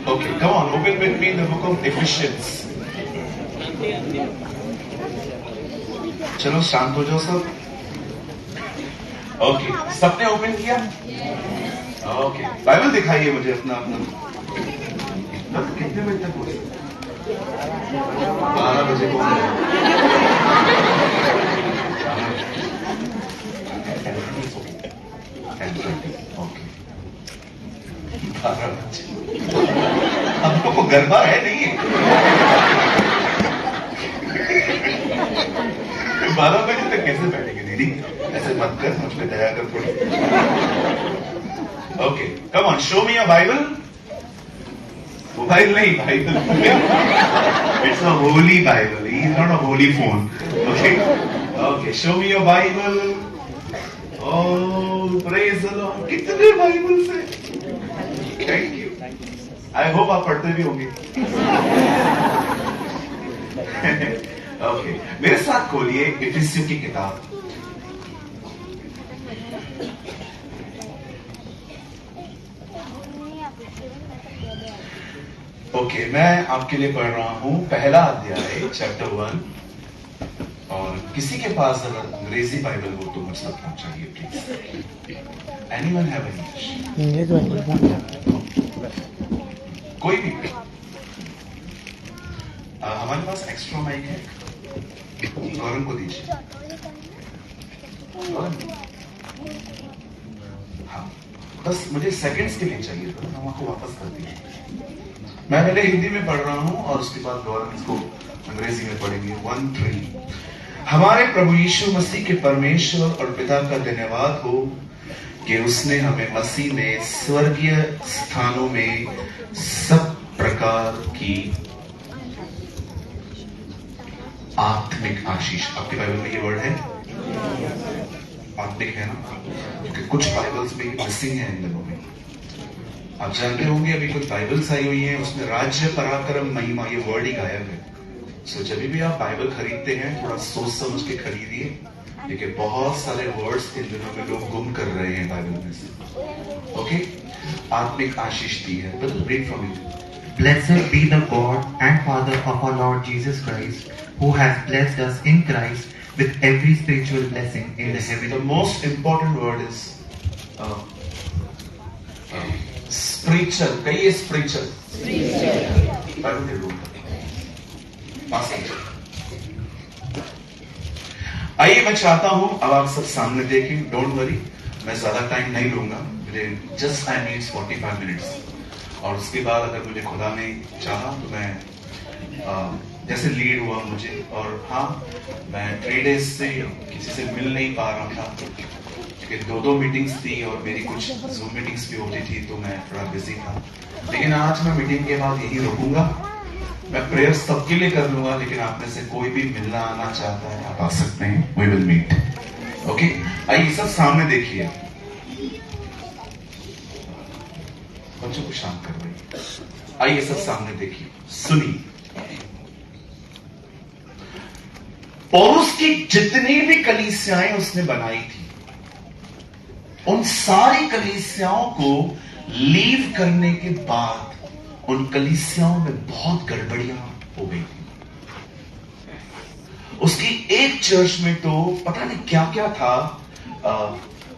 Okay, come on, open with me the book of Ephesians. चलो शांत हो जाओ सब. ओके, सबने ओपन किया? ओके, बाइबल दिखाइए मुझे अपना. कितने बजे तक हो? 12 बजे को. ओके, 12 बजे. हम लोग को गरबा है नहीं है? 12 बजे तक कैसे बैठेंगे दीदी? ऐसे मत कर, मुझ पे दया कर थोड़ी. Okay, come on, show me a Bible. Mobile नहीं, Bible. It's a holy Bible. He is not a holy phone. Okay, okay, show me a Bible. Oh, praise the Lord. कितने बाइबल से. Thank you. आई होप आप पढ़ते भी होंगे. Okay, मेरे साथ खोलिए इफिसियों की किताब. ओके, मैं आपके लिए पढ़ रहा हूं पहला अध्याय, चैप्टर 1. और किसी के पास अगर अंग्रेजी बाइबल हो तो मुझे तक पहुंचाइए प्लीज. Anyone have English? कोई भी. हमारे पास एक्स्ट्रा माइक है, गौरव को दीजिए. हाँ, बस मुझे सेकंड्स के लिए चाहिए था, हम आपको वापस कर दिए. मैं पहले हिंदी में पढ़ रहा हूं और उसके बाद गौरव इसको अंग्रेजी में पढ़ेंगे. 1-3. हमारे प्रभु यीशु मसीह के परमेश्वर और पिता का धन्यवाद हो कि उसने हमें मसीह में स्वर्गीय स्थानों में सब प्रकार की आत्मिक आशीष. आपके बाइबल में ये वर्ड है आत्मिक, है ना? क्योंकि कुछ बाइबल्स में मिसिंग है इन दिनों में. आप जानते होंगे अभी कुछ बाइबल्स आई हुई हैं, उसमें राज्य पराक्रम महिमा ये वर्ड ही गायब है. सो जब भी आप बाइबल खरीदते हैं थोड़ा सोच समझ के खरीदिए, देखिए बहुत सारे वर्ड्स इन दिनों में लोग गुम कर रहे हैं बाइबल में से. ओके, आत्मिक आशीष दी है. Read from it. Blessed be the God and Father of our Lord Jesus Christ, who has blessed us in Christ with every spiritual blessing in the heavenly. The most important word is spiritual. कहिए spiritual. Bible के रूप. आइए, मैं चाहता हूं अब आप सब सामने देखें. डोंट वरी, मैं ज्यादा टाइम नहीं लूंगा. मुझे जस्ट आई नीड्स 45 मिनट्स. और उसके बाद अगर मुझे खुदा ने चाहा तो मैं जैसे लीड हुआ मुझे. और हाँ, मैं 3 डेज से किसी से मिल नहीं पा रहा था क्योंकि 2 मीटिंग्स थी और मेरी कुछ जूम मीटिंग्स भी होती थी, तो मैं थोड़ा बिजी था. लेकिन आज मैं मीटिंग के बाद यही रुकूंगा. मैं प्रेयर सबके लिए कर लूंगा, लेकिन आप में से कोई भी मिलना आना चाहता है आप आ सकते हैं. We will meet. ओके, आइए सब सामने देखिए. बच्चों को शांत कर रही. आइए सब सामने देखिए, सुनिए. पौलुस की जितनी भी कलीसियाएं उसने बनाई थी, उन सारी कलीसियाओं को लीव करने के बाद उन कलीसियाओं में बहुत गड़बड़ियां हो गई थी. उसकी एक चर्च में तो पता नहीं क्या क्या था.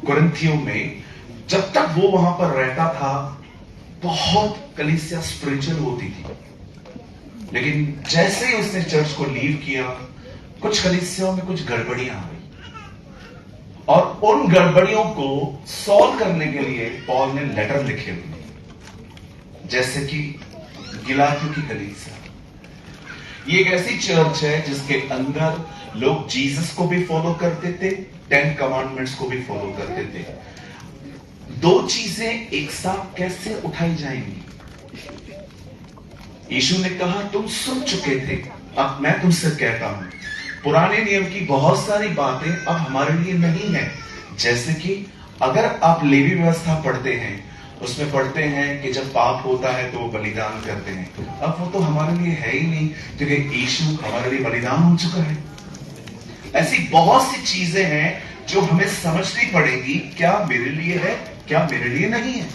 कुरिन्थियों में जब तक वो वहां पर रहता था बहुत कलीसिया स्पिरिचुअल होती थी, लेकिन जैसे ही उसने चर्च को लीव किया कुछ कलीसियाओं में कुछ गड़बड़ियां आ गई. और उन गड़बड़ियों को सॉल्व करने के लिए पॉल ने लेटर लिखे हुए, जैसे कि गिलातियों की कलीसिया. ये एक ऐसी चर्च है जिसके अंदर लोग जीसस को भी फॉलो करते थे, 10 कमांडमेंट्स को भी फॉलो करते थे. 2 चीजें एक साथ कैसे उठाई जाएंगी? यीशु ने कहा तुम सुन चुके थे, अब मैं तुमसे कहता हूं. पुराने नियम की बहुत सारी बातें अब हमारे लिए नहीं है. जैसे कि अगर आप लेवी व्यवस्था पढ़ते हैं, उसमें पढ़ते हैं कि जब पाप होता है तो वो बलिदान करते हैं. अब वो तो हमारे लिए है ही नहीं, क्योंकि यीशु हमारे लिए बलिदान हो चुका है. ऐसी बहुत सी चीजें हैं जो हमें समझनी पड़ेगी, क्या मेरे लिए है, क्या मेरे लिए नहीं है।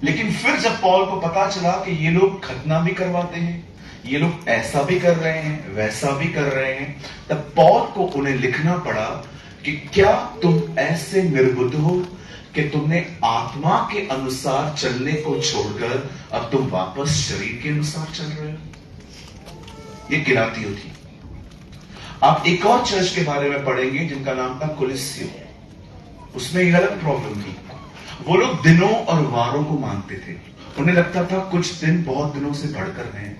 लेकिन फिर जब पॉल को पता चला कि ये लोग खतना भी करवाते हैं, ये लोग ऐसा भी कर रहे हैं, वैसा भी कर रहे हैं, तब पॉल को उन्हें लिखना पड़ा कि क्या तुम ऐसे निर्बुद्ध हो कि तुमने आत्मा के अनुसार चलने को छोड़कर अब तुम वापस शरीर के अनुसार चल रहे हो। ये गिलातियों थी। आप एक और चर्च के बारे में पढ़ेंगे जिनका नाम था कुलिस्सियो। उसमें एक अलग प्रॉब्लम थी। वो लोग दिनों और वारों को मानते थे। उन्हें लगता था कुछ दिन बहुत दिनों से बढ़कर हैं।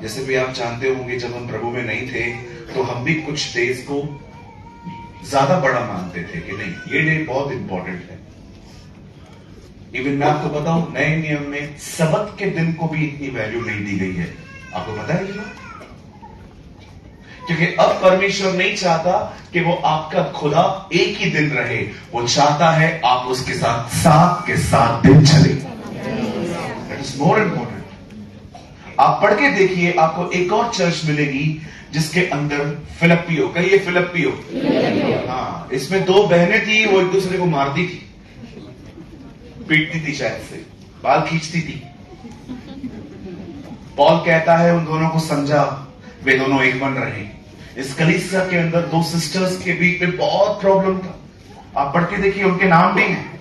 जैसे भी आप जानते होंगे, जब हम प्रभु में नहीं थे तो हम भी कुछ डेज को ज्यादा बड़ा मानते थे कि नहीं, ये डे बहुत इंपॉर्टेंट है। इवन मैं आपको बताऊं, नए नियम में सबत के दिन को भी इतनी वैल्यू नहीं दी गई है। आपको पता है ये बात? क्योंकि अब परमेश्वर नहीं चाहता कि वो आपका खुदा एक ही दिन रहे, वो चाहता है आप उसके साथ साथ के साथ दिन चले। That is more important. आप पढ़ के देखिए, आपको एक और चर्च मिलेगी जिसके अंदर फिलिप्पियो, कहिए फिलिप्पियो। हाँ, इसमें दो बहनें थी, वो एक दूसरे को मारती थी, पीटती थी, शायद से बाल खींचती थी। पॉल कहता है उन दोनों को समझा, वे दोनों एक बन रहे। इस कलीसिया के अंदर दो सिस्टर्स के बीच में बहुत प्रॉब्लम था। आप पढ़ के देखिए, उनके नाम भी हैं।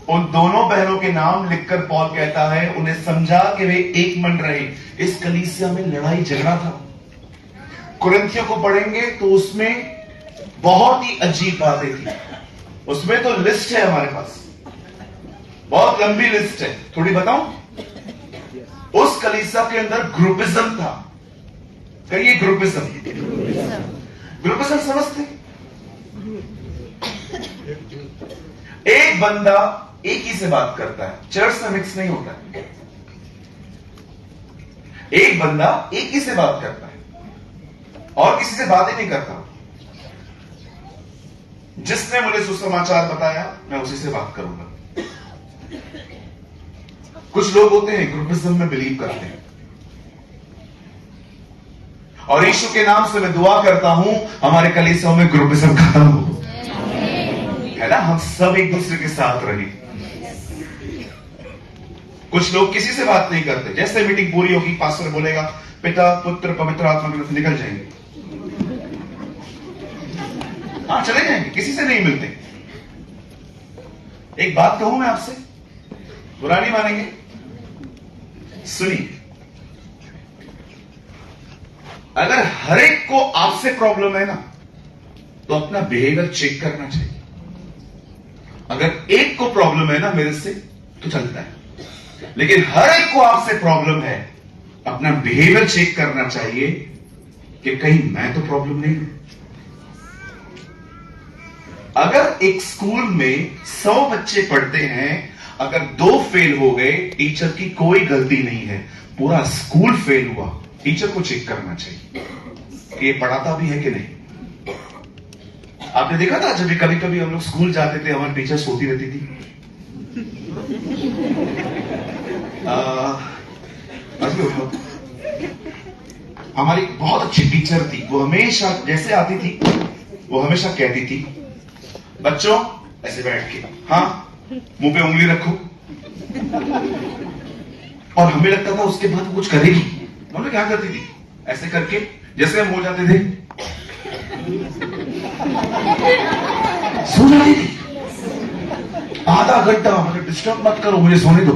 उन दोनों बहनों के नाम लिखकर पॉल कहता है उन्हें समझा कि वे एक बन रहे। इस कलीसिया में लड़ाई झगड़ा था। कुरिन्थियों को पढ़ेंगे तो उसमें बहुत ही अजीब बातें थी। उसमें तो लिस्ट है हमारे पास, बहुत लंबी लिस्ट है। थोड़ी बताऊं? उस कलीसिया के अंदर ग्रुपिज्म था। कहिए ग्रुपिज्म। ग्रुपिज्म समझते? एक बंदा एक ही से बात करता है, चर्च में मिक्स नहीं होता है। एक बंदा एक ही से बात करता है और किसी से बात ही नहीं करता। जिसने मुझे सुसमाचार बताया मैं उसी से बात करूंगा। कुछ लोग होते हैं ग्रुपिज्म में बिलीव करते हैं, और यीशु के नाम से मैं दुआ करता हूं हमारे कलीसियाओं में ग्रुपिज्म खत्म हो, है ना? हम सब एक दूसरे के साथ रहे। कुछ लोग किसी से बात नहीं करते। जैसे मीटिंग पूरी होगी, पास्टर बोलेगा पिता पुत्र पवित्र आत्मा के नाम, निकल जाएंगे। हाँ, चले जाएंगे, किसी से नहीं मिलते। एक बात कहूं मैं आपसे, बुरा नहीं मानेंगे, सुनिए। अगर हर एक को आपसे प्रॉब्लम है ना, तो अपना बिहेवियर चेक करना चाहिए। अगर एक को प्रॉब्लम है ना मेरे से, तो चलता है। लेकिन हर एक को आपसे प्रॉब्लम है, अपना बिहेवियर चेक करना चाहिए कि कहीं मैं तो प्रॉब्लम नहीं हूं। अगर एक स्कूल में 100 बच्चे पढ़ते हैं, अगर 2 फेल हो गए, टीचर की कोई गलती नहीं है, पूरा स्कूल फेल हुआ। टीचर को चेक करना चाहिए कि ये पढ़ाता भी है कि नहीं। आपने देखा था जब भी कभी कभी हम लोग स्कूल जाते थे, हमारी टीचर सोती रहती थी। हमारी बहुत अच्छी टीचर थी, वो हमेशा जैसे आती थी वो हमेशा कहती थी, बच्चों ऐसे बैठ के, हाँ मुंह पे उंगली रखो। और हमें लगता था उसके बाद वो कुछ करेगी। मम्मी क्या करती थी? ऐसे करके जैसे हम हो जाते थे, सो जाती थी। आधा घंटा मुझे डिस्टर्ब मत करो, मुझे सोने दो।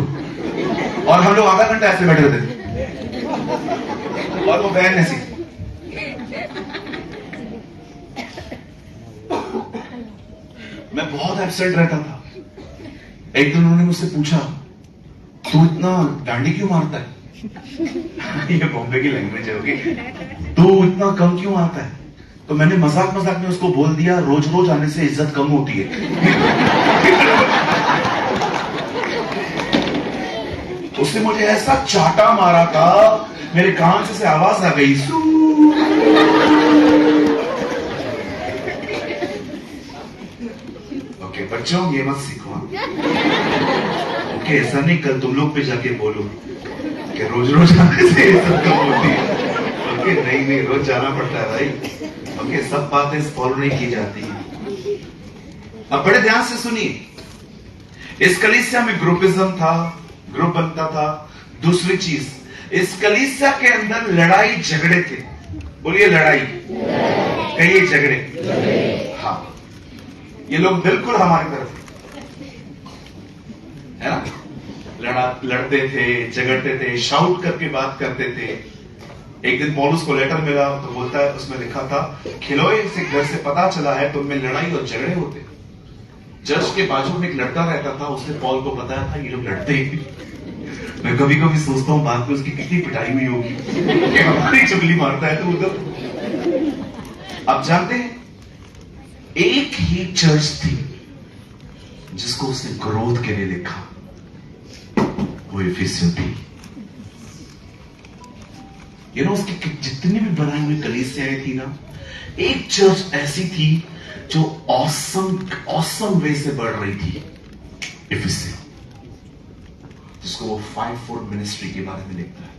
और हम लोग आधा घंटा ऐसे बैठे रहते थे, और वो बहन ऐसी। मैं बहुत एब्सेंट रहता था। एक दिन उन्होंने मुझसे पूछा, तू इतना डांडी क्यों मारता है? ये बॉम्बे की लैंग्वेज है, ओके? तू इतना कम क्यों आता है? तो मैंने मजाक मजाक में उसको बोल दिया, रोज रोज आने से इज्जत कम होती है। उसने मुझे ऐसा चाटा मारा था, मेरे कान से आवाज आ गई, ओके बच्चों ये मत सीखो। ओके, ऐसा नहीं, कल तुम लोग पे जाके बोलो कि रोज रोज आने से इज्जत कम होती है। ओके, नहीं रोज जाना पड़ता है भाई। ओके, सब बातें फॉलो नहीं की जाती है। अब बड़े ध्यान से सुनिए, इस कलीसिया में ग्रुपिज्म था, ग्रुप बनता था। दूसरी चीज, इस कलीसिया के अंदर लड़ाई झगड़े थे। बोलिए लड़ाई, कहिए झगड़े। हाँ, ये लोग बिल्कुल हमारी तरफ है ना, लड़ते थे, झगड़ते थे, शाउट करके बात करते थे। एक दिन पौलुस को लेटर मिला तो बोलता है, उसमें लिखा था, खिलोए से घर से पता चला है तुम में लड़ाई और झगड़े होते। चर्च के बाजू में एक लड़का रहता था, उसने पॉल को बताया था ये लोग लड़ते हैं। मैं कभी कभी सोचता हूं बाद में उसकी कितनी पिटाई हुई होगी कि हमारी चुगली मारता है तो उधर। आप जानते हैं, एक ही चर्च थी जिसको उसने क्रोध के लिए लिखा, वो इफिसियों थी। उसकी जितनी भी बनाई हुई कलीसियाएं थी ना, एक चर्च ऐसी थी जो ऑसम वे से बढ़ रही थी, इफिसियों, जिसको वो 5-4 मिनिस्ट्री के बारे में लिखता है।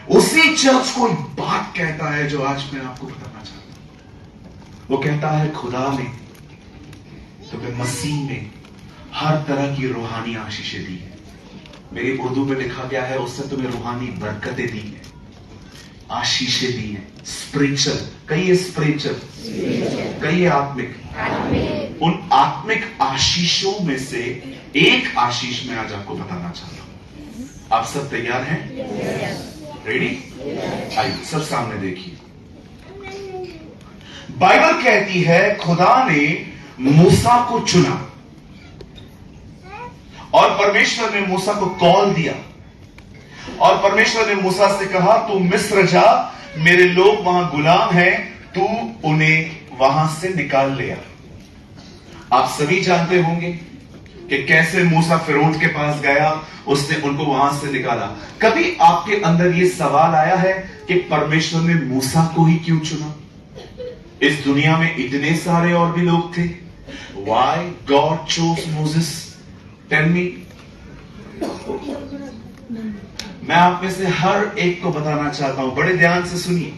उसी चर्च को एक बात कहता है जो आज मैं आपको बताना चाहता हूं। वो कहता है, खुदा ने तुम्हें मसीह में हर तरह की रूहानी आशीषें दी है। मेरी उर्दू में लिखा गया है, उससे तुम्हें रूहानी बरकतें दी है, आशीषें दी है, स्पिरिचुअल, कहिए स्पिरिचुअल, कहिए आत्मिक। उन आत्मिक आशीषों में से एक आशीष मैं आज आपको बताना चाहता हूं। आप सब तैयार हैं? रेडी? आइए सब सामने देखिए। बाइबल कहती है खुदा ने मूसा को चुना और परमेश्वर ने मूसा को कॉल दिया और परमेश्वर ने मूसा से कहा, तू मिस्र जा, मेरे लोग वहां गुलाम हैं, तू उन्हें वहां से निकाल ले आ। आप सभी जानते होंगे कि कैसे मूसा फिरौन के पास गया, उसने उनको वहां से निकाला। कभी आपके अंदर यह सवाल आया है कि परमेश्वर ने मूसा को ही क्यों चुना? इस दुनिया में इतने सारे और भी लोग थे। Why God chose Moses? Tell me. मैं आप में से हर एक को बताना चाहता हूं, बड़े ध्यान से सुनिए।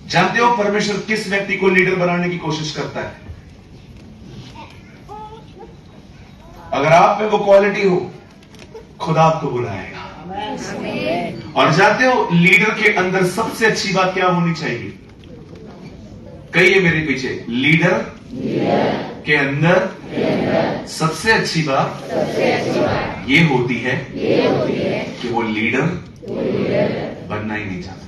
जानते हो परमेश्वर किस व्यक्ति को लीडर बनाने की कोशिश करता है? अगर आप में वो क्वालिटी हो, खुदा आपको बुलाएगा। और जानते हो लीडर के अंदर सबसे अच्छी बात क्या होनी चाहिए? कहिए मेरे पीछे, लीडर के अंदर सबसे अच्छी बात ये होती है कि वो लीडर बनना ही नहीं चाहता।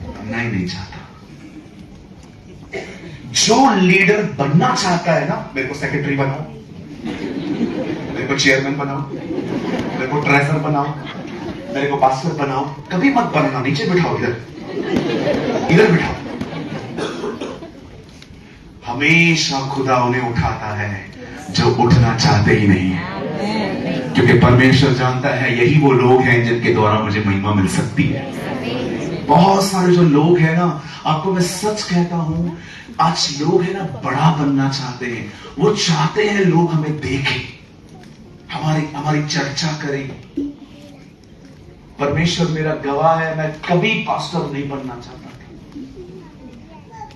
बनना ही नहीं चाहता। जो लीडर बनना चाहता है ना, मेरे को सेक्रेटरी बनाओ, मेरे को चेयरमैन बनाओ, मेरे को ट्रेजरर बनाओ, मेरे को पास्टर बनाओ, कभी मत बनना, नीचे बिठाओ, इधर बिठाओ। हमेशा खुदा उन्हें उठाता है जो उठना चाहते ही नहीं है, क्योंकि परमेश्वर जानता है यही वो लोग हैं जिनके द्वारा मुझे महिमा मिल सकती है। बहुत सारे जो लोग हैं ना, आपको मैं सच कहता हूं, आज लोग हैं ना बड़ा बनना चाहते हैं। वो चाहते हैं लोग हमें देखें, हमारी चर्चा करें। परमेश्वर मेरा गवाह है, मैं कभी पास्टर नहीं बनना चाहता था,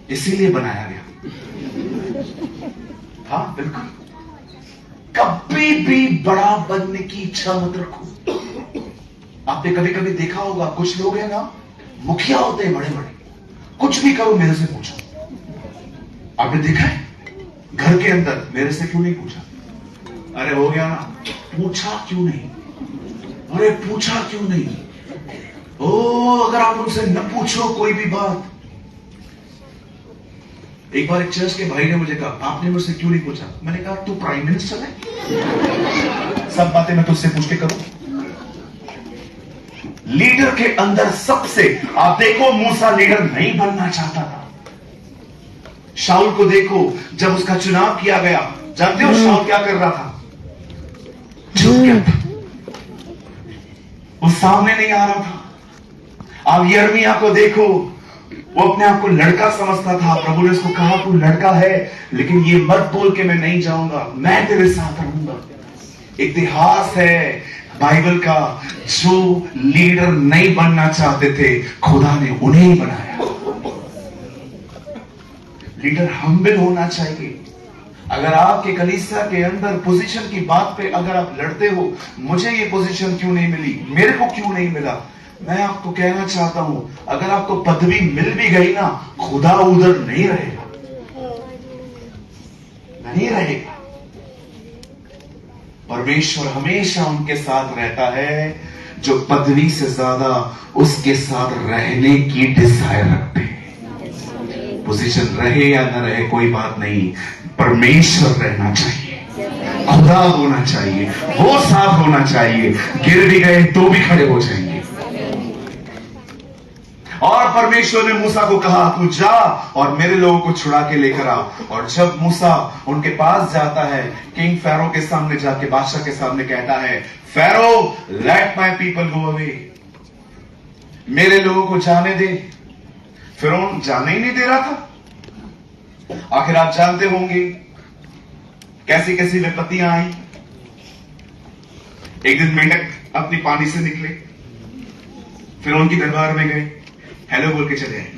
इसीलिए बनाया गया। हाँ बिल्कुल, कभी भी बड़ा बनने की इच्छा मत रखो। आपने कभी कभी देखा होगा, कुछ लोग हैं ना मुखिया होते हैं बड़े बड़े, कुछ भी करो मेरे से पूछो। आपने देखा है घर के अंदर, मेरे से क्यों नहीं पूछा? अरे हो गया ना, पूछा क्यों नहीं? अरे पूछा क्यों नहीं? ओ, अगर आप उनसे न पूछो कोई भी बात। एक बार एक चर्च के भाई ने मुझे कहा, आपने मुझसे क्यों नहीं पूछा? मैंने कहा, तू प्राइम मिनिस्टर है, सब बातें मैं तुझसे पूछ के करूं? लीडर के अंदर सबसे, आप देखो मूसा लीडर नहीं बनना चाहता था। शाऊल को देखो, जब उसका चुनाव किया गया, जानते हो शाऊल क्या कर रहा था? चुप गया था, वो सामने नहीं आ रहा था। आप यिर्मयाह को देखो, वो अपने आप को लड़का समझता था। प्रभु ने उसको कहा, तू लड़का है, लेकिन ये मत बोल के मैं नहीं जाऊंगा, मैं तेरे साथ रहूंगा। इतिहास है, बाइबल का जो लीडर नहीं बनना चाहते थे, खुदा ने उन्हें ही बनाया। लीडर हम्बल होना चाहिए। अगर आपके कलीसिया के अंदर पोजीशन की बात पे अगर आप लड़ते हो, मुझे ये पोजीशन क्यों नहीं मिली, मेरे को क्यों नहीं मिला, मैं आपको कहना चाहता हूं, अगर आपको पदवी मिल भी गई ना, खुदा उधर नहीं रहेगा, नहीं रहेगा। परमेश्वर हमेशा उनके साथ रहता है जो पदवी से ज्यादा उसके साथ रहने की डिजायर रखते हैं। पोजीशन रहे या न रहे कोई बात नहीं, परमेश्वर रहना चाहिए, खुदा होना चाहिए, वो साथ होना चाहिए। गिर भी गए तो भी खड़े हो जाएंगे। और परमेश्वर ने मूसा को कहा, तू जा और मेरे लोगों को छुड़ा के लेकर आ। और जब मूसा उनके पास जाता है, किंग फैरो के सामने जाके, बादशाह के सामने कहता है, pharaoh let my people go away, मेरे लोगों को जाने दे। फिरौन जाने ही नहीं दे रहा था। आखिर आप जानते होंगे कैसी कैसी विपत्तियां आई। एक दिन मेंढक अपनी पानी से निकले, फिरौन की दरबार में गए, हेलो बोल के चले आए।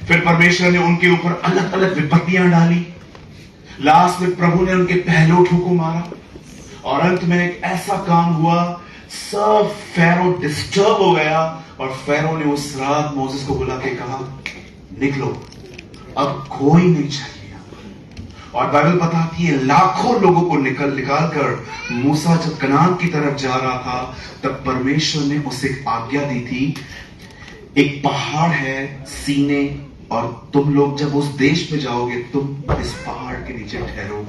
फिर परमेश्वर ने उनके ऊपर अलग अलग विपत्तियां डाली। लास्ट में प्रभु ने उनके पहले ठोको मारा और अंत में एक ऐसा काम हुआ, सब फैरो डिस्टर्ब हो गया। और फैरो ने उस रात मोसेस को बुला के कहा, निकलो, अब कोई नहीं चाहिए। और बाइबल बताती है लाखों लोगों को निकाल कर मूसा जब कनान की तरफ जा रहा था, तब परमेश्वर ने उसे एक आज्ञा दी थी, एक पहाड़ है सीने, और तुम लोग जब उस देश में जाओगे, तुम इस पहाड़ के नीचे ठहरो।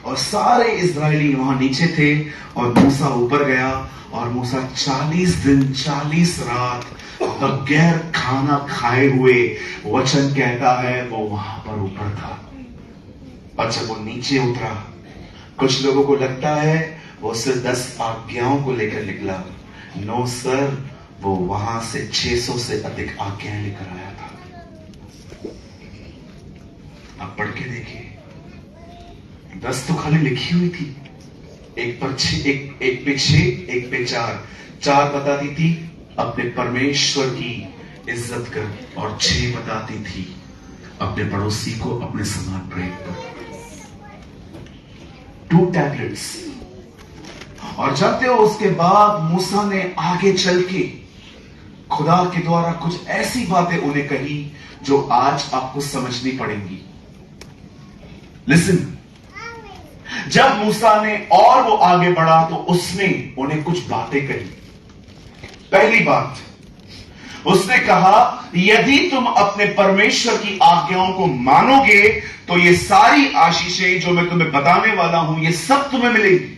और सारे इजरायली वहां नीचे थे और मूसा ऊपर गया। और मूसा 40 दिन 40 रात बगैर खाना खाए हुए, वचन कहता है, वो वहां पर ऊपर था। और जब वो नीचे उतरा, कुछ लोगों को लगता है वो सिर्फ 10 आज्ञाओं को लेकर निकला। नो सर, वो वहां से 600 से अधिक आज्ञाएं लेकर आया था। आप पढ़ के देखिए, 10 तो खाली लिखी हुई थी, एक पे 6, एक पे 4 बताती थी अपने परमेश्वर की इज्जत कर, और 6 बताती थी अपने पड़ोसी को अपने समान प्रेम कर। 2 टैबलेट्स। और जानते हो, उसके बाद मूसा ने आगे चल के खुदा के द्वारा कुछ ऐसी बातें उन्हें कही जो आज आपको समझनी पड़ेंगी। लिसन, जब मूसा ने और वो आगे बढ़ा तो उसने उन्हें कुछ बातें कही। पहली बात, उसने कहा, यदि तुम अपने परमेश्वर की आज्ञाओं को मानोगे तो ये सारी आशीषें जो मैं तुम्हें बताने वाला हूं, ये सब तुम्हें मिलेगी।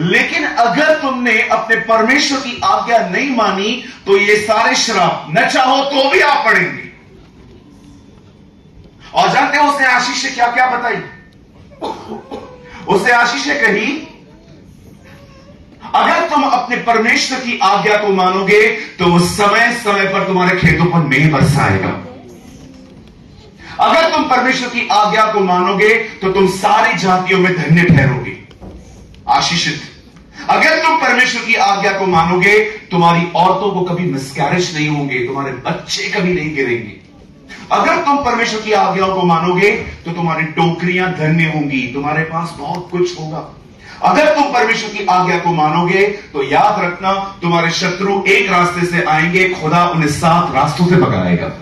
लेकिन अगर तुमने अपने परमेश्वर की आज्ञा नहीं मानी तो ये सारे श्राप न चाहो तो भी आप पड़ेंगे। और जानते हो उसने आशीषें क्या क्या बताई? उसने आशीषें कही, अगर तुम अपने परमेश्वर की आज्ञा को मानोगे तो वो समय समय पर तुम्हारे खेतों पर मेघ बरसाएगा। अगर तुम परमेश्वर की आज्ञा को मानोगे तो तुम सारी जातियों में धन्य ठहरोगे, आशीषित। अगर तुम परमेश्वर की आज्ञा को मानोगे, तुम्हारी औरतों को कभी मिसकैरेज नहीं होंगे, तुम्हारे बच्चे कभी नहीं गिरेंगे। अगर तुम परमेश्वर की आज्ञाओं को मानोगे तो तुम्हारी टोकरियां धन्य होंगी, तुम्हारे पास बहुत कुछ होगा। अगर तुम परमेश्वर की आज्ञा को मानोगे तो याद रखना, तुम्हारे शत्रु एक रास्ते से आएंगे, खुदा उन्हें 7 रास्तों से भगाएगा।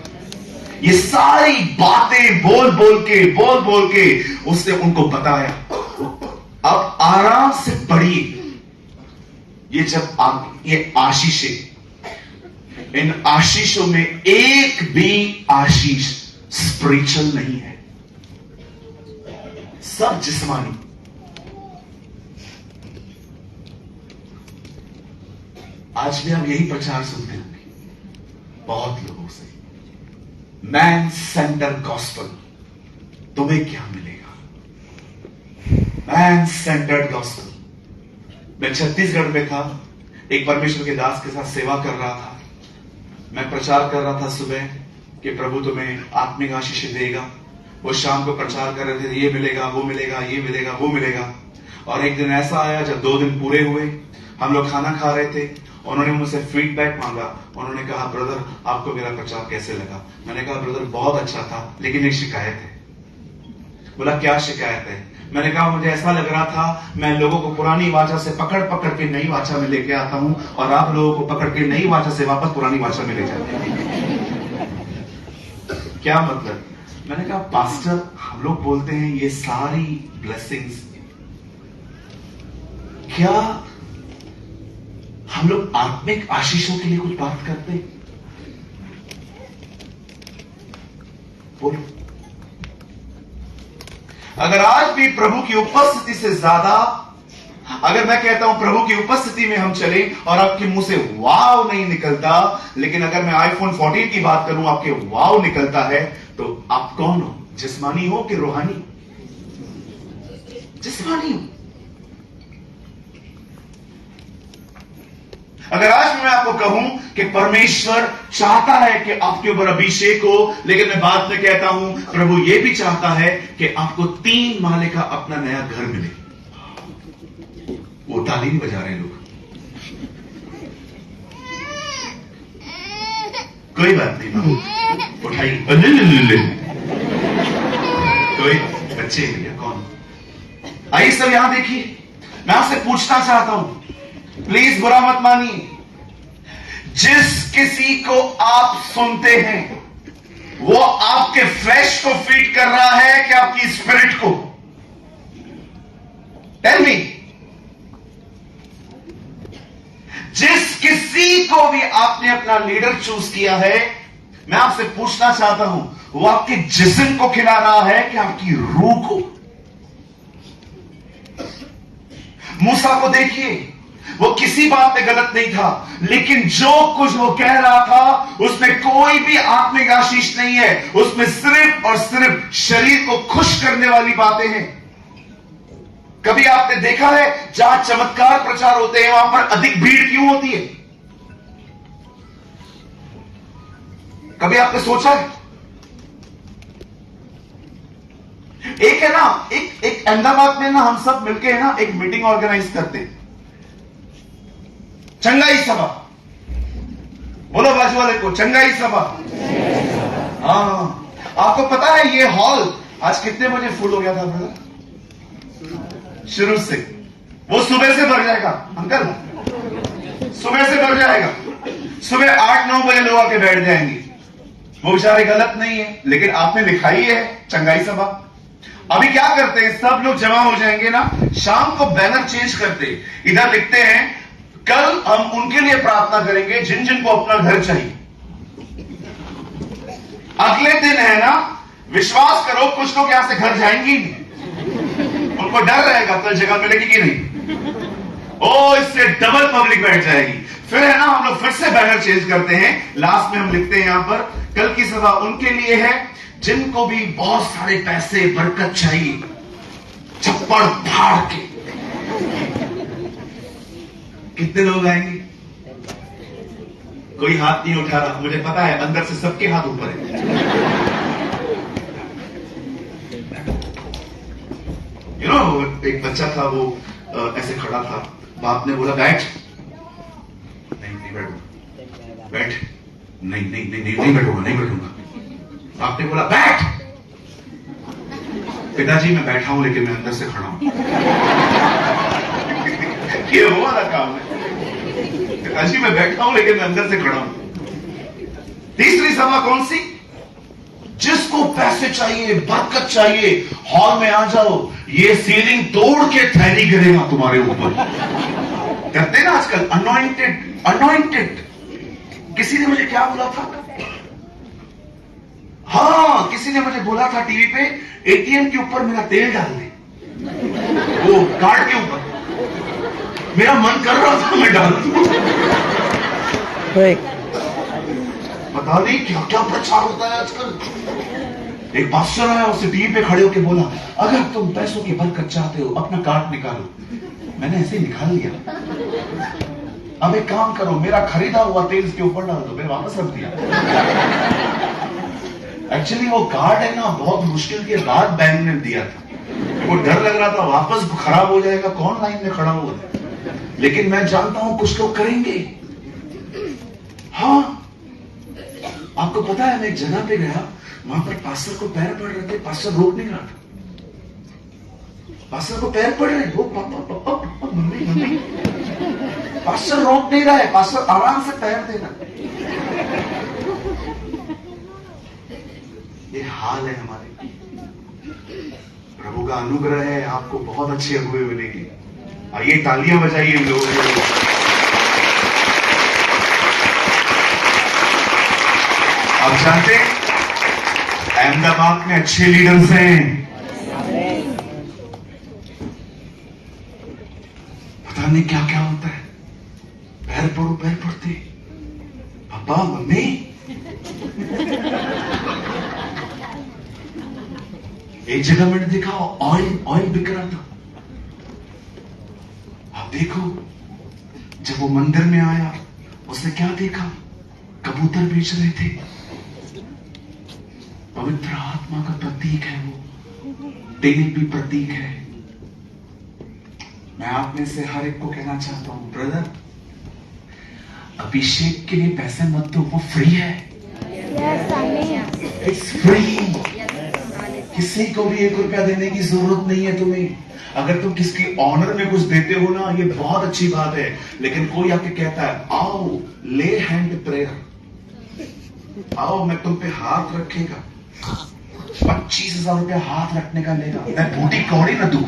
ये सारी बातें बोल बोल के उसने उनको बताया। अब आराम से पढ़िए, ये जब ये आशीषें, इन आशीषों में एक भी आशीष स्पिरिचुअल नहीं है, सब जिस्मानी। आज भी हम यही प्रचार सुनते होंगे बहुत लोगों से, मैन सेंटर गॉस्पल। तुम्हें क्या मिलेगा? Man centred gospel. मैं छत्तीसगढ़ में था, एक परमेश्वर के दास के साथ सेवा कर रहा था। मैं प्रचार कर रहा था सुबह कि प्रभु तुम्हें आत्मिक आशीष देगा। वो शाम को प्रचार कर रहे थे, ये मिलेगा, वो मिलेगा, ये मिलेगा, वो मिलेगा। और एक दिन ऐसा आया जब 2 दिन पूरे हुए, हम लोग खाना खा रहे थे, उन्होंने मुझसे फीडबैक मांगा। उन्होंने कहा, ब्रदर आपको मेरा प्रचार कैसे लगा? मैंने कहा, ब्रदर बहुत अच्छा था, लेकिन एक शिकायत है। बोला, क्या शिकायत है? मैंने कहा, मुझे ऐसा लग रहा था मैं लोगों को पुरानी वाचा से पकड़ पकड़ के नई वाचा में लेके आता हूं, और आप लोगों को पकड़ के नई वाचा से वापस पुरानी वाचा में ले जाते हैं। क्या मतलब? मैंने कहा, पास्टर हम लोग बोलते हैं ये सारी ब्लेसिंग्स, क्या हम लोग आत्मिक आशीषों के लिए कुछ बात करते हैं? बोलो। अगर आज भी प्रभु की उपस्थिति से ज्यादा, अगर मैं कहता हूं प्रभु की उपस्थिति में हम चले और आपके मुंह से वाव नहीं निकलता, लेकिन अगर मैं आईफोन 14 की बात करूं आपके वाव निकलता है, तो आप कौन हो? जिस्मानी हो कि रूहानी? जिस्मानी हो। अगर आज मैं आपको कहूं कि परमेश्वर चाहता है कि आपके ऊपर अभिषेक हो, लेकिन मैं बाद में कहता हूं प्रभु यह भी चाहता है कि आपको 3 माले का अपना नया घर मिले। वो ताली नहीं बजा रहे लोग। कोई बात नहीं मां, उठाइए। कोई बच्चे भैया कौन? आइए सब यहां देखिए, मैं आपसे पूछना चाहता हूं, प्लीज बुरा मत मानिए, जिस किसी को आप सुनते हैं वो आपके फ्लैश को फीड कर रहा है कि आपकी स्पिरिट को? Tell me. जिस किसी को भी आपने अपना लीडर चूज किया है, मैं आपसे पूछना चाहता हूं, वो आपके जिस्म को खिला रहा है कि आपकी रूह को? मूसा को देखिए, वो किसी बात में गलत नहीं था, लेकिन जो कुछ वो कह रहा था उसमें कोई भी आत्मिक आशीष नहीं है, उसमें सिर्फ और सिर्फ शरीर को खुश करने वाली बातें हैं। कभी आपने देखा है जहां चमत्कार प्रचार होते हैं वहां पर अधिक भीड़ क्यों होती है? कभी आपने सोचा है? एक है ना, एक अहमदाबाद में ना हम सब मिलके है ना एक मीटिंग ऑर्गेनाइज करते हैं, चंगाई सभा। बोलो बाजू वाले को, चंगाई सभा। हाँ, आपको पता है ये हॉल आज कितने बजे फुल हो गया था ब्रदर? शुरू से। वो सुबह से भर जाएगा अंकल, सुबह से भर जाएगा। सुबह 8-9 बजे लोग आके बैठ जाएंगे। वो बेचारे गलत नहीं है, लेकिन आपने लिखाई है चंगाई सभा। अभी क्या करते हैं, सब लोग जमा हो जाएंगे ना, शाम को बैनर चेंज करते, इधर लिखते हैं कल हम उनके लिए प्रार्थना करेंगे जिन जिन को अपना घर चाहिए। अगले दिन है ना, विश्वास करो कुछ लोग यहां से घर जाएंगे ही नहीं, उनको डर रहेगा कल जगह मिलेगी कि नहीं। ओ, इससे डबल पब्लिक बैठ जाएगी। फिर है ना, हम लोग फिर से बैनर चेंज करते हैं, लास्ट में हम लिखते हैं यहां पर कल की सभा उनके लिए है जिनको भी बहुत सारे पैसे बरकत चाहिए, छप्पड़ फाड़ के। कितने लोग आएंगे? कोई हाथ नहीं उठा रहा, मुझे पता है अंदर से सबके हाथ ऊपर है। यू नो, एक बच्चा था वो ऐसे खड़ा था, बाप ने बोला बैठ, नहीं बैठूंगा, बैठ, नहीं बैठूंगा। बाप ने बोला बैठ, पिताजी मैं बैठा हूं लेकिन मैं अंदर से खड़ा हूं। ये वो वाला काम है, पिताजी मैं बैठा हूं लेकिन मैं अंदर से खड़ा हूं। तीसरी सभा कौन सी? जिसको पैसे चाहिए, बरकत चाहिए, हॉल में आ जाओ, ये सीलिंग तोड़ के थैली गिरेगा तुम्हारे ऊपर। करते ना आजकल, अनॉइंटेड। किसी ने मुझे क्या बोला था? हाँ, किसी ने मुझे बोला था टीवी पे, एटीएम के ऊपर मेरा तेल डाल दे, वो कार्ड के ऊपर। मेरा मन कर रहा था मैं डाल दूं। पता नहीं क्या क्या प्रचार होता है आजकल। एक पास्टर आया, उससे टीवी पे खड़े होकर बोला, अगर तुम पैसों की बरकत चाहते हो अपना कार्ड निकालो। मैंने ऐसे ही निकाल लिया। अब एक काम करो, मेरा खरीदा हुआ तेल इसके ऊपर डाल दो। मैंने वापस रख दिया। एक्चुअली वो कार्ड है ना, बहुत मुश्किल के बाद बैंक ने दिया था। को डर लग रहा था वापस खराब हो जाएगा, कौन लाइन में खड़ा हुआ है। लेकिन मैं जानता हूं कुछ लोग करेंगे। हाँ, आपको पता है मैं एक जगह पे गया, वहां पर पास्टर को पैर पड़ रहे थे, पास्टर रोक नहीं रहा था। पास्टर को पैर पड़ रहे, वो पापा पापा पापा मम्मी मम्मी, पास्टर रोक नहीं रहा है, पास्टर आराम से पैर दे रहा। ये हाल है हमारे। प्रभु का अनुग्रह है, आपको बहुत अच्छे अगुवे मिलेंगे। आइए तालियां बजाइए इन लोगों के लिए। आप जानते हैं अहमदाबाद में अच्छे लीडर्स हैं। पता नहीं क्या क्या होता है, पैर पड़ो पैर पड़ते, पापा मम्मी। एक जगह मैंने देखा ऑयल बिक रहा था। आप देखो, जब वो मंदिर में आया उसने क्या देखा, कबूतर बेच रहे थे। पवित्र आत्मा का प्रतीक है वो, तेल भी प्रतीक है। मैं आप में से हर एक को कहना चाहता हूं, ब्रदर अभिषेक के लिए पैसे मत दो, वो फ्री है। It's free. किसी को भी 1 रुपया देने की जरूरत नहीं है तुम्हें। अगर तुम किसकी ऑनर में कुछ देते हो ना, ये बहुत अच्छी बात है। लेकिन कोई आके कहता है आओ ले हैंड प्रेयर, आओ मैं तुम पे हाथ रखेगा, 25,000 रुपया हाथ रखने का लेगा, मैं बूटी कौड़ी ना दूं।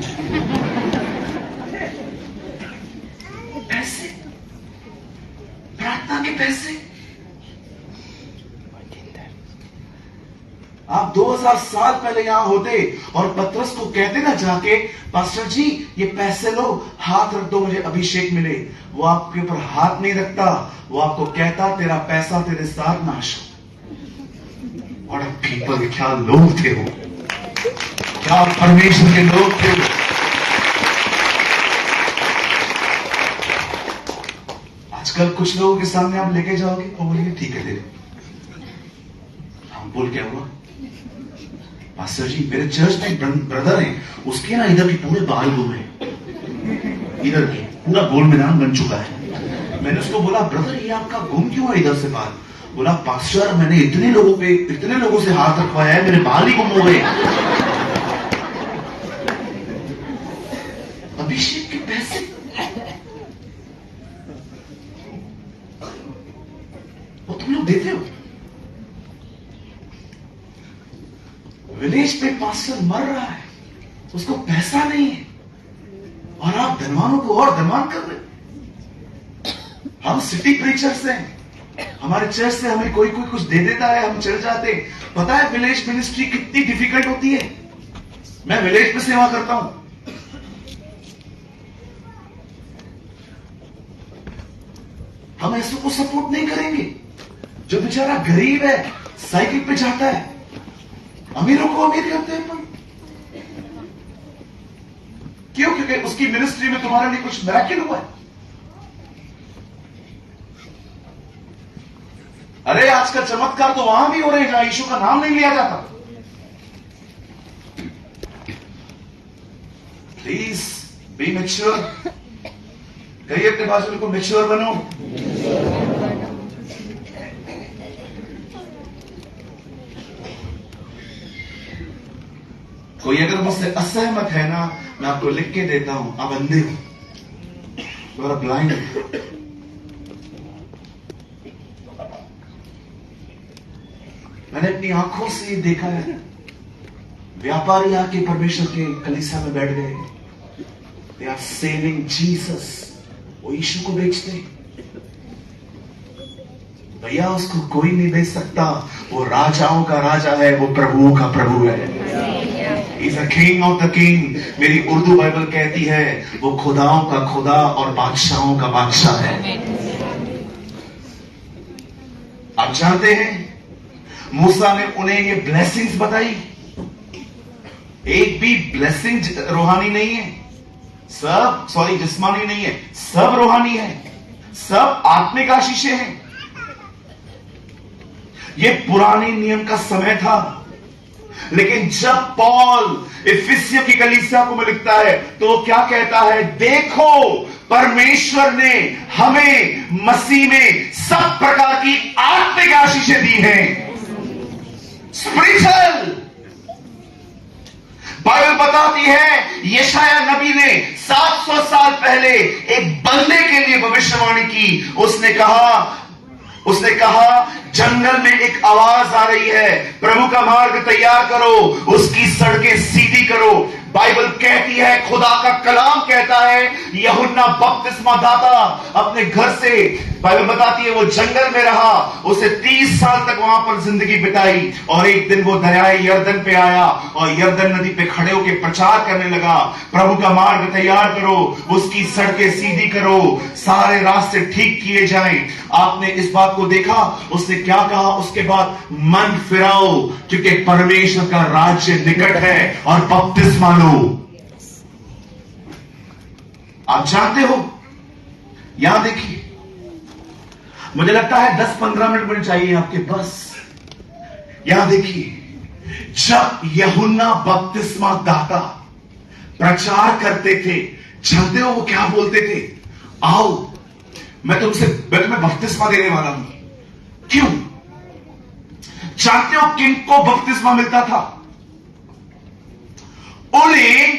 पैसे, प्रार्थना के पैसे। आप 2000 साल पहले यहां होते और पतरस को कहते ना जाके, पास्टर जी ये पैसे लो, हाथ रख दो मुझे अभिषेक मिले। वो आपके ऊपर हाथ नहीं रखता, वो आपको कहता तेरा पैसा तेरे साथ नाश हो। और पीपल, क्या लोग थे वो, क्या परमेश्वर के लोग थे वो। आजकल कुछ लोगों के सामने आप लेके जाओगे, वो बोलेंगे ठीक है दे दो। हम बोल क्या हुआ, पास्टर जी मेरे चर्च में एक ब्रदर है, उसके ना इधर के पूरे बाल गुम है, इधर के पूरा गोल मैदान बन चुका है। मैंने उसको बोला ब्रदर ये आपका गुम क्यों है इधर से बाल? बोला पास्टर मैंने इतने लोगों से हाथ रखवाया है, मेरे बाल ही गुम हो गए। अभिषेक के पैसे, वो तुम लोग देते हो। विलेज पे पास्टर मर रहा है, उसको पैसा नहीं है, और आप धनवानों को और धनवान कर रहे। हम सिटी प्रीचर्स हैं, हमारे चर्च से हमें कोई कुछ दे देता है, हम चल जाते। पता है विलेज मिनिस्ट्री कितनी डिफिकल्ट होती है। मैं विलेज में सेवा करता हूं, हम ऐसों को सपोर्ट नहीं करेंगे। जो बेचारा गरीब है, साइकिल पे जाता है, अमीरों को अमीर करते हैं। क्यों? क्योंकि उसकी मिनिस्ट्री में तुम्हारे लिए कुछ मिरेकल हुआ है। अरे आज का चमत्कार तो वहां भी हो रहे हैं जहां यीशु का नाम नहीं लिया जाता। Please be mature. कहिए अपने बाजू को, मैच्योर बनो। कोई अगर मुझसे असहमत है ना, मैं आपको लिख के देता हूं, आप अंधे हो, थोड़ा ब्लाइंड हो। मैंने अपनी आंखों से ये देखा है, व्यापारी आके परमेश्वर के कलीसिया में बैठ गए, दे आर सेलिंग जीसस, वो यीशु को बेचते। भैया उसको कोई नहीं बेच सकता, वो राजाओं का राजा है, वो प्रभुओं का प्रभु है। He's a king of the king। मेरी उर्दू बाइबल कहती है वो खुदाओं का खुदा और बादशाहों का बादशाह है। आप जानते हैं मूसा ने उन्हें ये ब्लेसिंग्स बताई, एक भी ब्लेसिंग रूहानी नहीं है, सब जिस्मानी नहीं है, सब रूहानी है, सब आत्मिक आशीषें हैं। ये पुराने नियम का समय था। लेकिन जब पौल इफिसियों की कलीसिया को लिखता है तो वो क्या कहता है? देखो, परमेश्वर ने हमें मसीह में सब प्रकार की आत्मिक आशीषें दी हैं। स्पिरिचुअल। बाइबल बताती है यशाया नबी ने 700 साल पहले एक बंदे के लिए भविष्यवाणी की। उसने कहा जंगल में एक आवाज आ रही है, प्रभु का मार्ग तैयार करो, उसकी सड़कें सीधी करो। बाइबल कहती है, खुदा का कलाम कहता है, यूहन्ना बपतिस्मा दाता अपने घर से, बाइबल बताती है, वो जंगल में रहा। उसे 30 साल तक वहां पर जिंदगी बिताई और एक दिन वो दरियाए यरदन पे आया और यरदन नदी पे खड़े होकर प्रचार करने लगा, प्रभु का मार्ग तैयार करो, उसकी सड़कें सीधी करो, सारे रास्ते ठीक किए जाएं। आपने इस बात को देखा? उसने क्या कहा उसके बाद? मन फिराओ, क्योंकि परमेश्वर का राज्य निकट है और बपतिस्मा लो। आप जानते हो, यहां देखिए, मुझे लगता है 10-15 मिनट मुझे चाहिए आपके बस। यहां देखिए, जब यूहन्ना बपतिस्मा दाता प्रचार करते थे, जानते हो वो क्या बोलते थे? आओ, मैं तुम्हें बपतिस्मा देने वाला हूं। क्यों? जानते हो किनको बपतिस्मा मिलता था? उन्हें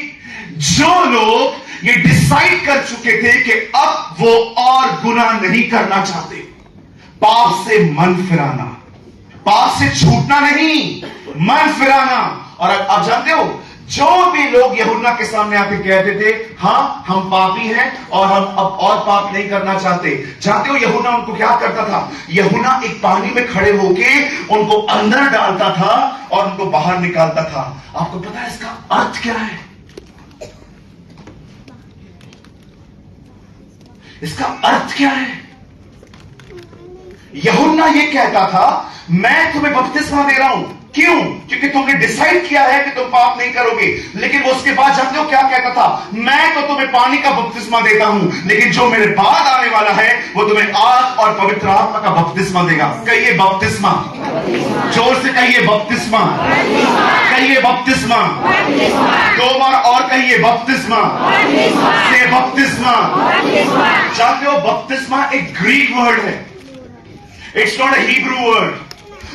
जो लोग ये डिसाइड कर चुके थे कि अब वो और गुनाह नहीं करना चाहते, पाप से मन फिराना, पाप से छूटना नहीं, मन फिराना। और अब जानते हो, जो भी लोग यूहन्ना के सामने आके कहते थे, हां हम पापी हैं और हम अब और पाप नहीं करना चाहते, जानते हो यूहन्ना उनको क्या करता था? यूहन्ना एक पानी में खड़े होके उनको अंदर डालता था और उनको बाहर निकालता था। आपको पता है इसका अर्थ क्या है? इसका अर्थ क्या है? यूहन्ना ये कहता था, मैं तुम्हें बपतिस्मा दे रहा हूं। क्यों? क्योंकि तुमने डिसाइड किया है कि तुम पाप नहीं करोगे। लेकिन वो उसके बाद जानते हो क्या कहता था? मैं तो तुम्हें पानी का बपतिस्मा देता हूं, लेकिन जो मेरे बाद आने वाला है वो तुम्हें आग और पवित्र आत्मा का बपतिस्मा देगा। कहिए बपतिस्मा, जोर से कहिए बपतिस्मा, कहिए बपतिस्मा, 2 बार और कहिए बपतिस्मा, से बपतिस्मा। जानते हो बपतिस्मा एक ग्रीक वर्ड है, it's not a Hebrew word,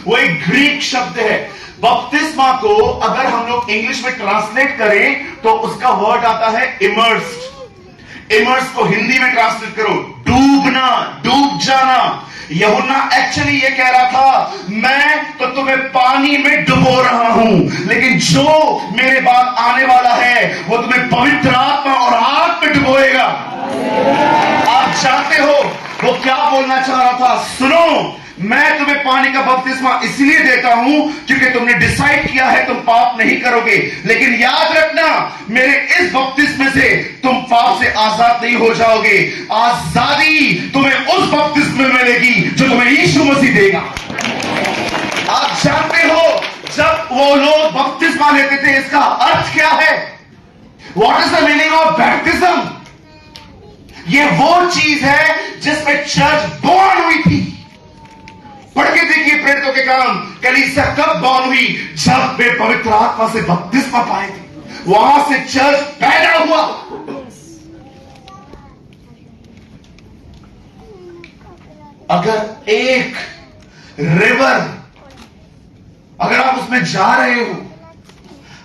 वो एक ग्रीक शब्द है। बपतिस्मा को अगर हम लोग इंग्लिश में ट्रांसलेट करें तो उसका वर्ड आता है इमर्स्ड। इमर्स को हिंदी में ट्रांसलेट करो, डूबना, डूब जाना। यूहन्ना एक्चुअली ये कह रहा था, मैं तो तुम्हें पानी में डुबो रहा हूं, लेकिन जो मेरे बाद आने वाला है वो तुम्हें पवित्र आत्मा और आग में डुबोएगा। आप जानते हो वो क्या बोलना चाह रहा था? सुनो, मैं तुम्हें पानी का बपतिस्मा इसलिए देता हूं क्योंकि तुमने डिसाइड किया है तुम पाप नहीं करोगे, लेकिन याद रखना मेरे इस बपतिस्मे से तुम पाप से आजाद नहीं हो जाओगे। आजादी तुम्हें उस बपतिस्मे में मिलेगी जो तुम्हें यीशु मसीह देगा। आप जानते हो जब वो लोग बपतिस्मा लेते थे इसका अर्थ क्या है? What is the meaning of baptism? ये वो चीज है जिसमें चर्च बॉर्न हुई थी। पढ़ के देखिए प्रेरितों के काम, कलीसिया कब बॉर्न हुई? जब वे पवित्र आत्मा से बपतिस्मा पाए थे, वहां से चर्च पैदा हुआ। अगर एक रिवर, अगर आप उसमें जा रहे हो,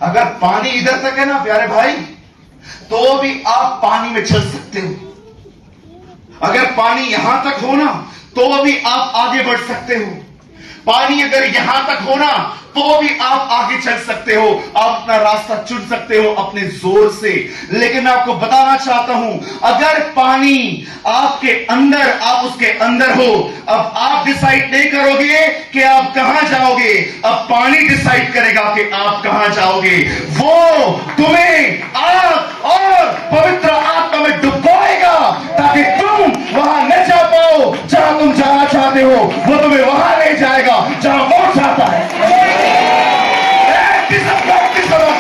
अगर पानी इधर तक है ना प्यारे भाई, तो भी आप पानी में चल सकते हो। अगर पानी यहां तक हो ना, तो भी आप आगे बढ़ सकते हो। पानी अगर यहां तक हो ना, तो भी आप आगे चल सकते हो, आप अपना रास्ता चुन सकते हो अपने जोर से। लेकिन मैं आपको बताना चाहता हूं, अगर पानी आपके अंदर, आप उसके अंदर हो, अब आप डिसाइड नहीं करोगे कि आप कहां जाओगे, अब पानी डिसाइड करेगा कि आप कहां जाओगे। वो तुम्हें आग और पवित्र आत्मा में डुबोएगा ताकि तुम वहां न जा पाओ जहां तुम जाना चाहते हो। वो तुम्हें वहां ले जाएगा जहां वो चाहता है।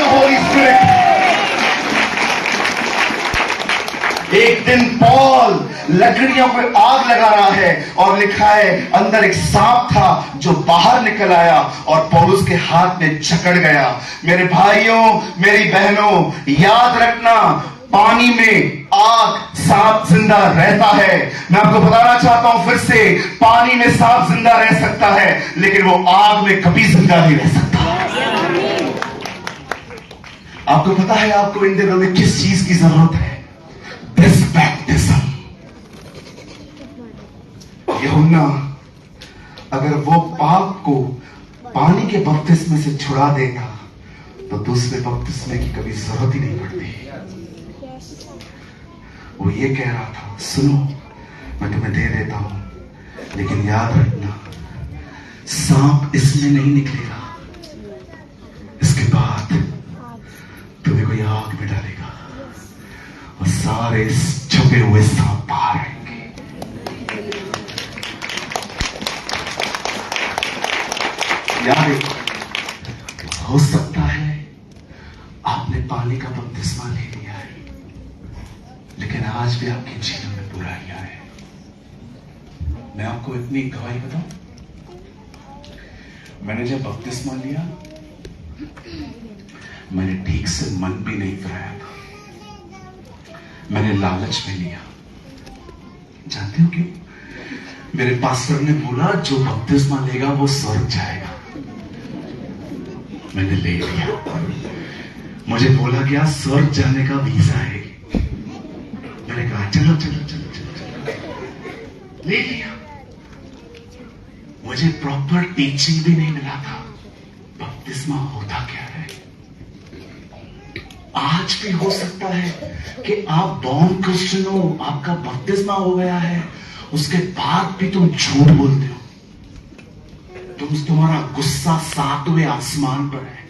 होली स्पिरिट। एक दिन पॉल लकड़ियों पे आग लगा रहा है, और लिखा है अंदर एक सांप था जो बाहर निकल आया और पौलुस के हाथ में जकड़ गया। मेरे भाइयों, मेरी बहनों, याद रखना, पानी में आग, सांप जिंदा रहता है। मैं आपको बताना चाहता हूं फिर से, पानी में सांप जिंदा रह सकता है, लेकिन वो आग में कभी जिंदा नहीं रह सकता। आपको पता है आपको इन दिनों में किस चीज की जरूरत है? This baptism. यूहन्ना अगर वो पाप को पानी के बपतिस्मे से छुड़ा देगा तो दूसरे बपतिस्मे की कभी जरूरत ही नहीं पड़ती। वो ये कह रहा था, सुनो मैं तुम्हें दे देता हूं, लेकिन याद रखना सांप इसमें नहीं निकलेगा, इसके बाद तुम्हें कोई आग में डालेगा और सारे छुपे हुए सांप बाहर आएंगे। याद हो सकता है आपने पानी का बपतिस्मा ले लिया है, लेकिन आज भी आपके जीवन में बुराइयां हैं। मैं आपको इतनी गवाही बताऊं, मैंने जब बपतिस्मा लिया मैंने ठीक से मन भी नहीं फिराया था, मैंने लालच में लिया। जानते हो क्यों? मेरे पास्टर ने बोला जो बपतिस्मा लेगा वो स्वर्ग जाएगा। मैंने ले लिया। मुझे बोला गया स्वर्ग जाने का वीजा है। मैंने कहा चलो चलो चलो चलो चलो, ले लिया। मुझे प्रॉपर टीचिंग भी नहीं मिला था बपतिस्मा होता क्या है। आज भी हो सकता है कि आप बॉर्न क्रिश्चियन हो, आपका बपतिस्मा हो गया है, उसके बाद भी तुम झूठ बोलते हो, तुम्हारा गुस्सा 7वें आसमान पर है,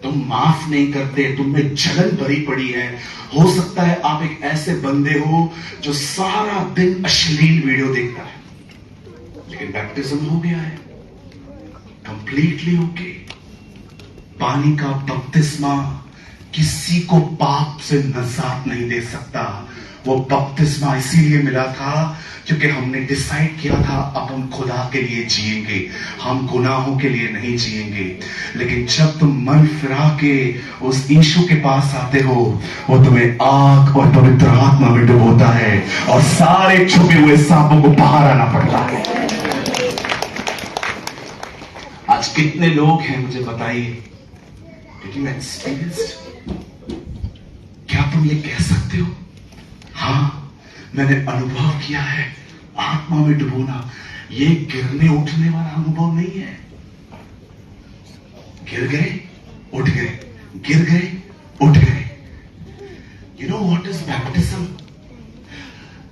तुम माफ नहीं करते, तुम में जलन भरी पड़ी है। हो सकता है आप एक ऐसे बंदे हो जो सारा दिन अश्लील वीडियो देखता है, लेकिन बैप्टिज्म हो गया है, कंप्लीटली ओके। पानी का बपतिस्मा किसी को पाप से नजात नहीं दे सकता। वो बपतिस्मा इसीलिए मिला था क्योंकि हमने डिसाइड किया था अब हम खुदा के लिए जिएंगे, हम गुनाहों के लिए नहीं जिएंगे। लेकिन जब तुम मन फिरा के उस यीशु के पास आते हो, वो तुम्हें आग और पवित्र आत्मा में डुबोता है और सारे छुपे हुए सांपों को बाहर आना पड़ता है। आज कितने लोग हैं मुझे बताइए, Did you experienced? क्या तुम ये कह सकते हो, हाँ मैंने अनुभव किया है आत्मा में डुबोना? ये गिरने उठने वाला अनुभव नहीं है। गिर गए उठ गए, गिर गए उठ गए। You know what is baptism?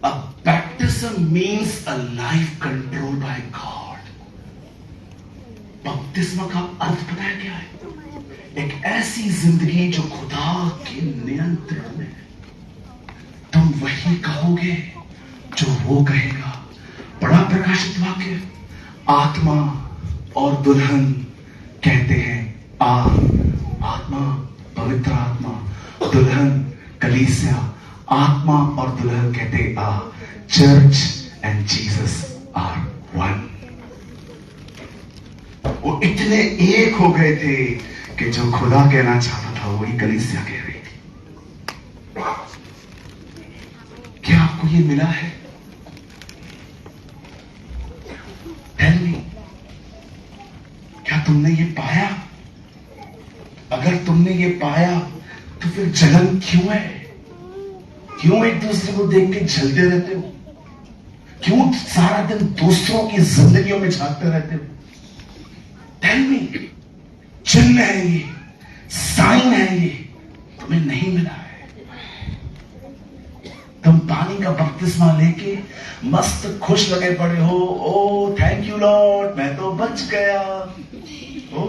A baptism means a life controlled by God. बपतिस्मा का अर्थ पता है क्या है? एक ऐसी जिंदगी जो खुदा के नियंत्रण में है। तुम वही कहोगे जो वो कहेगा। बड़ा प्रकाशित वाक्य, आत्मा और दुल्हन कहते हैं आ। आत्मा, पवित्र आत्मा, दुल्हन कलीसिया, आत्मा और दुल्हन कहते आ। Church and Jesus are one. वो इतने एक हो गए थे कि जो खुदा कहना चाहता था वही कलीसिया कह रही थी। क्या आपको ये मिला है? टेल मी, क्या तुमने ये पाया? अगर तुमने ये पाया तो फिर जलन क्यों है? क्यों एक दूसरे को देख के जलते रहते हो? क्यों सारा दिन दूसरों की जिंदगियों में झांकते रहते हो? टेल मी, चिन्ह है ये, साइन है ये, तुम्हें नहीं मिला है। तुम पानी का बपतिस्मा लेके मस्त खुश लगे पड़े हो, ओ थैंक यू लॉर्ड, मैं तो बच गया। ओ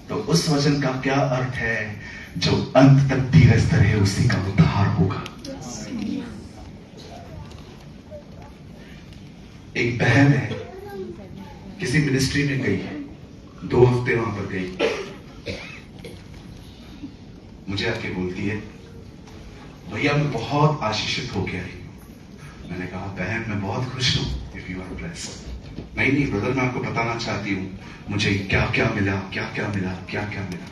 तो उस वचन का क्या अर्थ है? जो अंत तक धीरज रहे उसी का उद्धार होगा। एक बहन है, किसी मिनिस्ट्री में गई है, 2 हफ्ते वहां पर गई, मुझे आके बोलती है भैया मैं बहुत आशीषित होके आई। मैंने कहा बहन मैं बहुत खुश हूं इफ यू आर ब्लेस्ड। नहीं ब्रदर, मैं आपको बताना चाहती हूं मुझे क्या क्या मिला, क्या क्या मिला, क्या क्या मिला।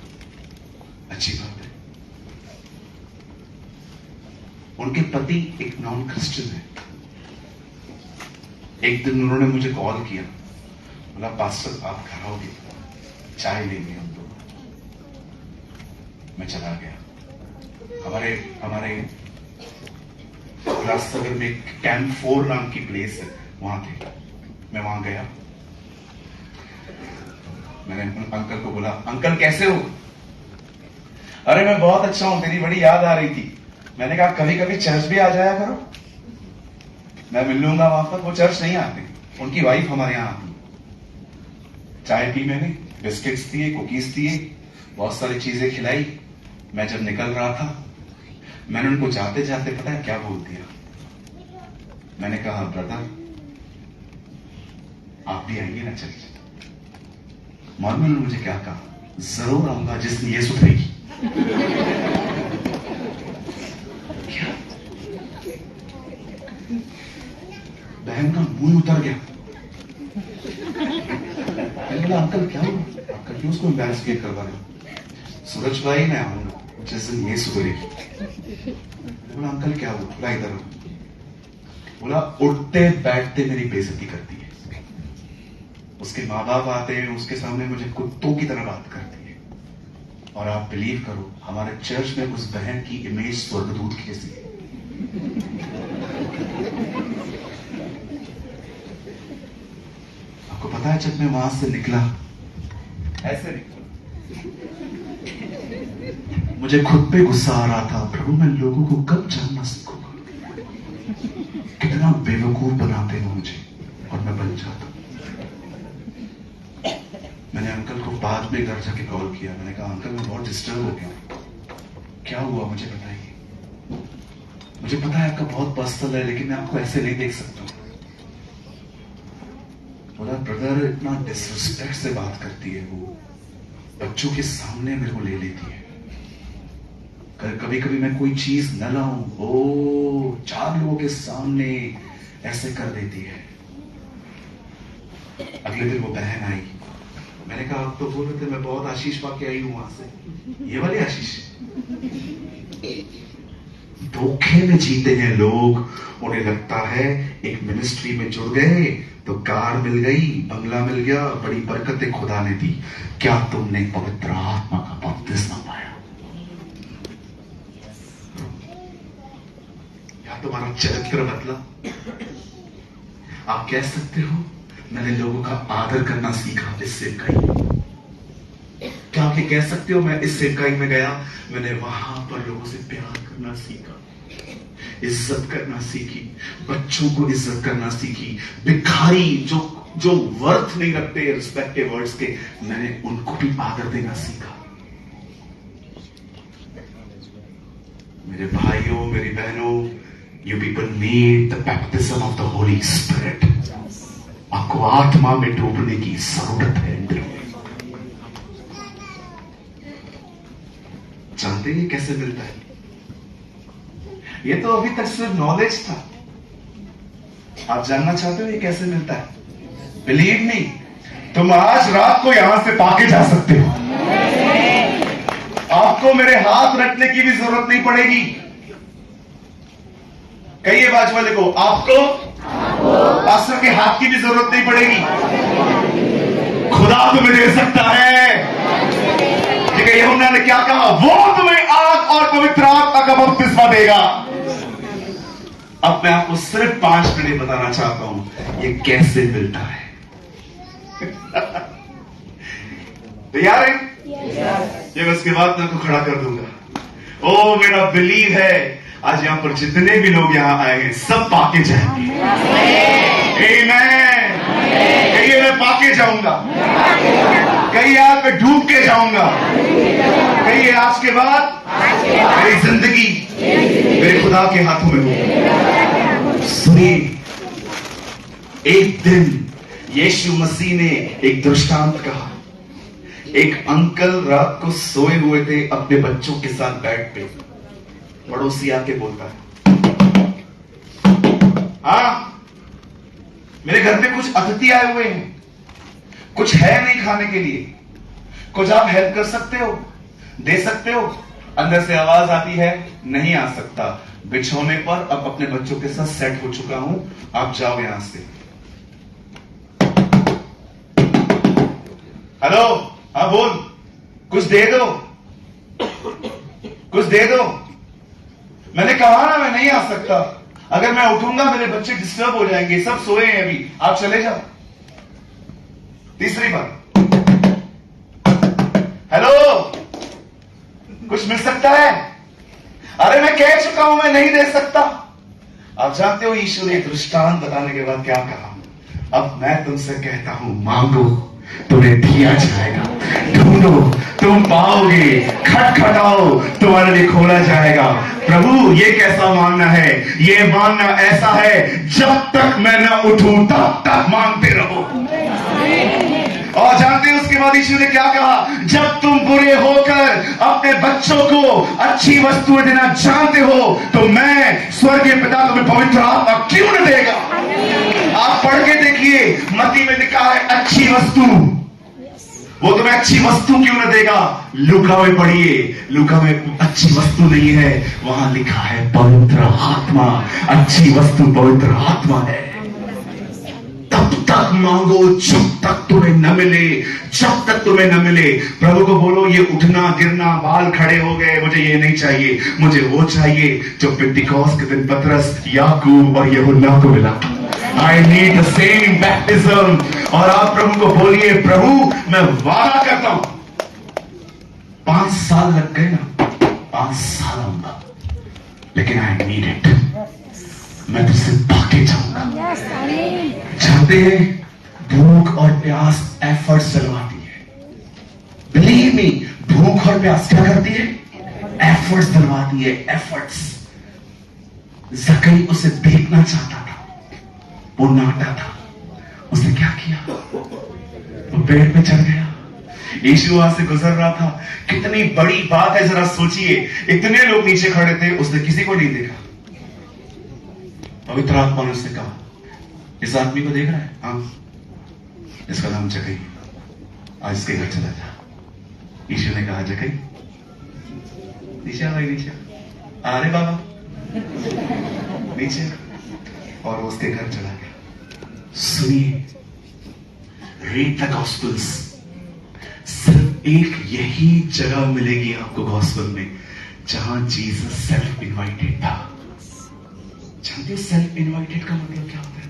अच्छी बात है। उनके पति एक नॉन क्रिश्चियन है। एक दिन उन्होंने मुझे कॉल किया, बोला पास्टर आप घर आओगे, चाय लेंगे हम लोग। मैं चला गया। हमारे उल्लासनगर में कैंप 4 नाम की प्लेस है, वहां थे। मैं वहां गया। मैंने अंकल को बोला अंकल कैसे हो? अरे मैं बहुत अच्छा हूं, तेरी बड़ी याद आ रही थी। मैंने कहा कभी कभी चर्च भी आ जाया करो, मैं मिल लूंगा वहां पर। वो चर्च नहीं आते, उनकी वाइफ हमारे यहां आती। चाय पी मैंने, बिस्किट्स दिए, कुकीज दिए, बहुत सारी चीजें खिलाई। मैं जब निकल रहा था, मैंने उनको जाते जाते पता है क्या बोल दिया? मैंने कहा ब्रदर आप भी आएंगे ना चर्च? मालूम ने मुझे क्या कहा? जरूर आऊंगा जिस दिन ये सुधरेगी। क्या? बहन का मुंह उतर गया। मैंने बोला अंकल क्या हुआ? अंकल क्यों उसको एम्बैरेस करवा रहे हो? सूरज भाई मैं आऊंगा जिस दिन ये सुधरेगी। बोला अंकल क्या हुआ? बोला इधर। बोला उठते बैठते मेरी बेइज्जती करती है। उसके माँ बाप आते हैं, उसके सामने मुझे कुत्तों की तरह बात करती है। और आप बिलीव करो हमारे चर्च में उस बहन की इमेज स्वर्गदूत की जैसी है। आपको पता है जब मैं वहां से निकला, ऐसे निकला, मुझे खुद पे गुस्सा आ रहा था। प्रभु मैं लोगों को कब जानना सीखूंगा? कितना बेवकूफ बनाते हैं मुझे और मैं बन जाता हूं। मैंने अंकल को बाद में घर जाके कॉल किया। मैंने कहा अंकल मैं बहुत डिस्टर्ब हो गया, क्या हुआ मुझे बताइए। मुझे पता है आपका बहुत पर्सनल है, लेकिन मैं आपको ऐसे नहीं देख सकता। बोला ब्रदर इतना डिसरिस्पेक्ट से बात करती है वो, बच्चों के सामने मेरे को ले लेती है। कभी कभी मैं कोई चीज न लाऊं, ओ 4 लोगों के सामने ऐसे कर देती है। अगले दिन वो बहन आई। मैंने कहा आप तो बोल रहे थे मैं बहुत आशीष पाके आई हूं वहां से, ये वाली आशीष? धोखे में जीते हैं लोग। उन्हें लगता है एक मिनिस्ट्री में जुड़ गए तो कार मिल गई, बंगला मिल गया, बड़ी बरकतें खुदा ने दी। क्या तुमने पवित्र आत्मा का बपतिस्मा पाया? या तुम्हारा चरित्र बदला? आप कह सकते हो मैंने लोगों का आदर करना सीखा इस सेवकाई में। क्या आप ये कह सकते हो मैं इस सेवकाई में गया, मैंने वहां पर लोगों से प्यार करना सीखा, इज्जत करना सीखी, बच्चों को इज्जत करना सीखी, भिखारी जो वर्थ नहीं रखते रिस्पेक्ट के वर्ड्स के, मैंने उनको भी आदर देना सीखा। मेरे भाइयों मेरी बहनों, you people need the baptism of the Holi spirit. आपको आत्मा में डूबने की जरूरत है। जानते हैं कैसे मिलता है? ये तो अभी तक सिर्फ नॉलेज था। आप जानना चाहते हो ये कैसे मिलता है? बिलीव मी, तुम आज रात को यहां से पाके जा सकते हो। आपको मेरे हाथ रखने की भी जरूरत नहीं पड़ेगी। कहिए बाजू वाले को, आपको पास्टर के हाथ की भी जरूरत नहीं पड़ेगी। खुदा तुम्हें दे सकता है। ठीक है, यूहन्ना ने क्या कहा? वो तुम्हें आग और पवित्र आत्मा का बपतिस्मा देगा। अब मैं आपको सिर्फ 5 मिनट बताना चाहता हूं ये कैसे मिलता है। तैयार है? ये मैं उसके बाद मैं आपको खड़ा कर दूंगा। ओ मेरा बिलीव है आज यहां पर जितने भी लोग यहां आए हैं सब पाके जाएंगे। आमीन। कहिए मैं पाके जाऊंगा। कहिए आज मैं डूब के जाऊंगा। कहिए आज के बाद मेरी जिंदगी मेरे खुदा के हाथों में हो। सुनिए, एक दिन यीशु मसीह ने एक दृष्टांत कहा। एक अंकल रात को सोए हुए थे अपने बच्चों के साथ बेड पे। पड़ोसी आके बोलता है, हाँ, मेरे घर पे कुछ अतिथि आए हुए हैं, कुछ है नहीं खाने के लिए, कुछ आप हेल्प कर सकते हो, दे सकते हो? अंदर से आवाज आती है, नहीं आ सकता, बिछौने पर अब अपने बच्चों के साथ सेट हो चुका हूं, आप जाओ यहां से। हेलो, हाँ बोल, कुछ दे दो, कुछ दे दो। मैंने कहा ना मैं नहीं आ सकता, अगर मैं उठूंगा मेरे बच्चे डिस्टर्ब हो जाएंगे, सब सोए हैं अभी, आप चले जाओ। तीसरी बार, हेलो, कुछ मिल सकता है? अरे मैं कह चुका हूं मैं नहीं दे सकता। आप जानते हो ईश्वर ने दृष्टांत बताने के बाद क्या कहा? अब मैं तुमसे कहता हूं, मांगो तुम्हें दिया जाएगा, ढूंढो तुम पाओगे, खटखटाओ तुम्हारे लिए खोला जाएगा। प्रभु ये कैसा मांगना है? ये मांगना ऐसा है, जब तक मैं न उठूं तब तक मांगते रहो। और जानते हैं उसके बाद यीशु ने क्या कहा? जब तुम बुरे होकर अपने बच्चों को अच्छी वस्तुएं देना जानते हो, तो मैं स्वर्गीय पिता तुम्हें पवित्र आत्मा क्यों न देगा? आप पढ़ के देखिए, मत्ती में लिखा है अच्छी वस्तु, वो तुम्हें अच्छी वस्तु क्यों न देगा? लूका में पढ़िए, लूका में अच्छी वस्तु नहीं है, वहां लिखा है पवित्र आत्मा। अच्छी वस्तु पवित्र आत्मा है। तब तक मांगो जब तक तुम्हें न मिले, जब तक तुम्हें न मिले। प्रभु को बोलो, ये उठना गिरना, बाल खड़े हो गए, मुझे ये नहीं चाहिए, मुझे वो चाहिए जो पेंटिकॉस्ट के दिन पतरस, याकूब और यूहन्ना को मिला। I need the same baptism। और आप प्रभु को बोलिए, प्रभु मैं वादा करता हूं, 5 साल लग गए ना, 5 साल आऊंगा, लेकिन I need it। मैं तुझसे भागे जाऊंगा। जानते हैं, भूख और प्यास एफर्ट्स चलवाती है। बिलीव मी, भूख और प्यास क्या करती है? एफर्ट्स चलवाती है, एफर्ट्स। ज़कई उसे देखना चाहता था, वो नाटा था, उसने क्या किया? वो पेड़ पे चढ़ गया। यीशु वहां से गुजर रहा था। कितनी बड़ी बात है, जरा सोचिए, इतने लोग नीचे खड़े थे, उसने किसी को नहीं देखा। पवित्र आत्मा ने उससे कहा, इस आदमी को देख रहा है? हाँ, इसका नाम जकई, आज इसके घर चला जा। यीशु ने कहा, जकई नीचे आ भाई, नीचे आ रहे बाबा, नीचे। और वो उसके घर चला गया। सुनिए, रीड द गॉस्पेल्स। सिर्फ एक यही जगह मिलेगी आपको गॉस्पेल में जहां जीसस सेल्फ इनवाइटेड था। जानते हो सेल्फ इनवाइटेड का मतलब क्या होता है?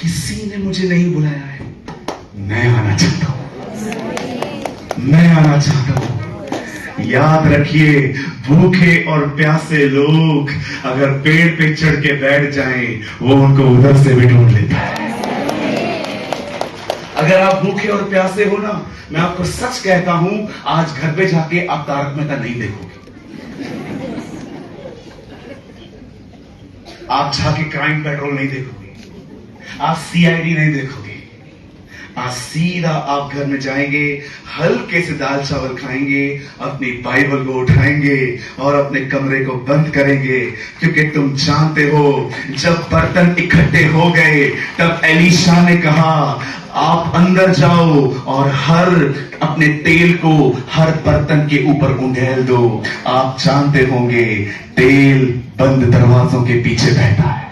किसी ने मुझे नहीं बुलाया है, मैं आना चाहता हूं, मैं आना चाहता हूं। याद रखिए, भूखे और प्यासे लोग अगर पेड़ पे चढ़ के बैठ जाएं, वो उनको उधर से भी ढूंढ लेता है। अगर आप भूखे और प्यासे हो ना, मैं आपको सच कहता हूं, आज घर पे जाके आप तारक मेहता नहीं देखोगे। आप जाके क्राइम पेट्रोल नहीं देखोगे, आप सीआईडी नहीं देखोगे। आज सीधा आप घर में जाएंगे, हल्के से दाल चावल खाएंगे, अपनी बाइबल को उठाएंगे और अपने कमरे को बंद करेंगे, क्योंकि तुम जानते हो जब बर्तन इकट्ठे हो गए तब एलीशा ने कहा, आप अंदर जाओ और हर अपने तेल को हर बर्तन के ऊपर उंडेल दो। आप जानते होंगे, तेल बंद दरवाजों के पीछे बहता है।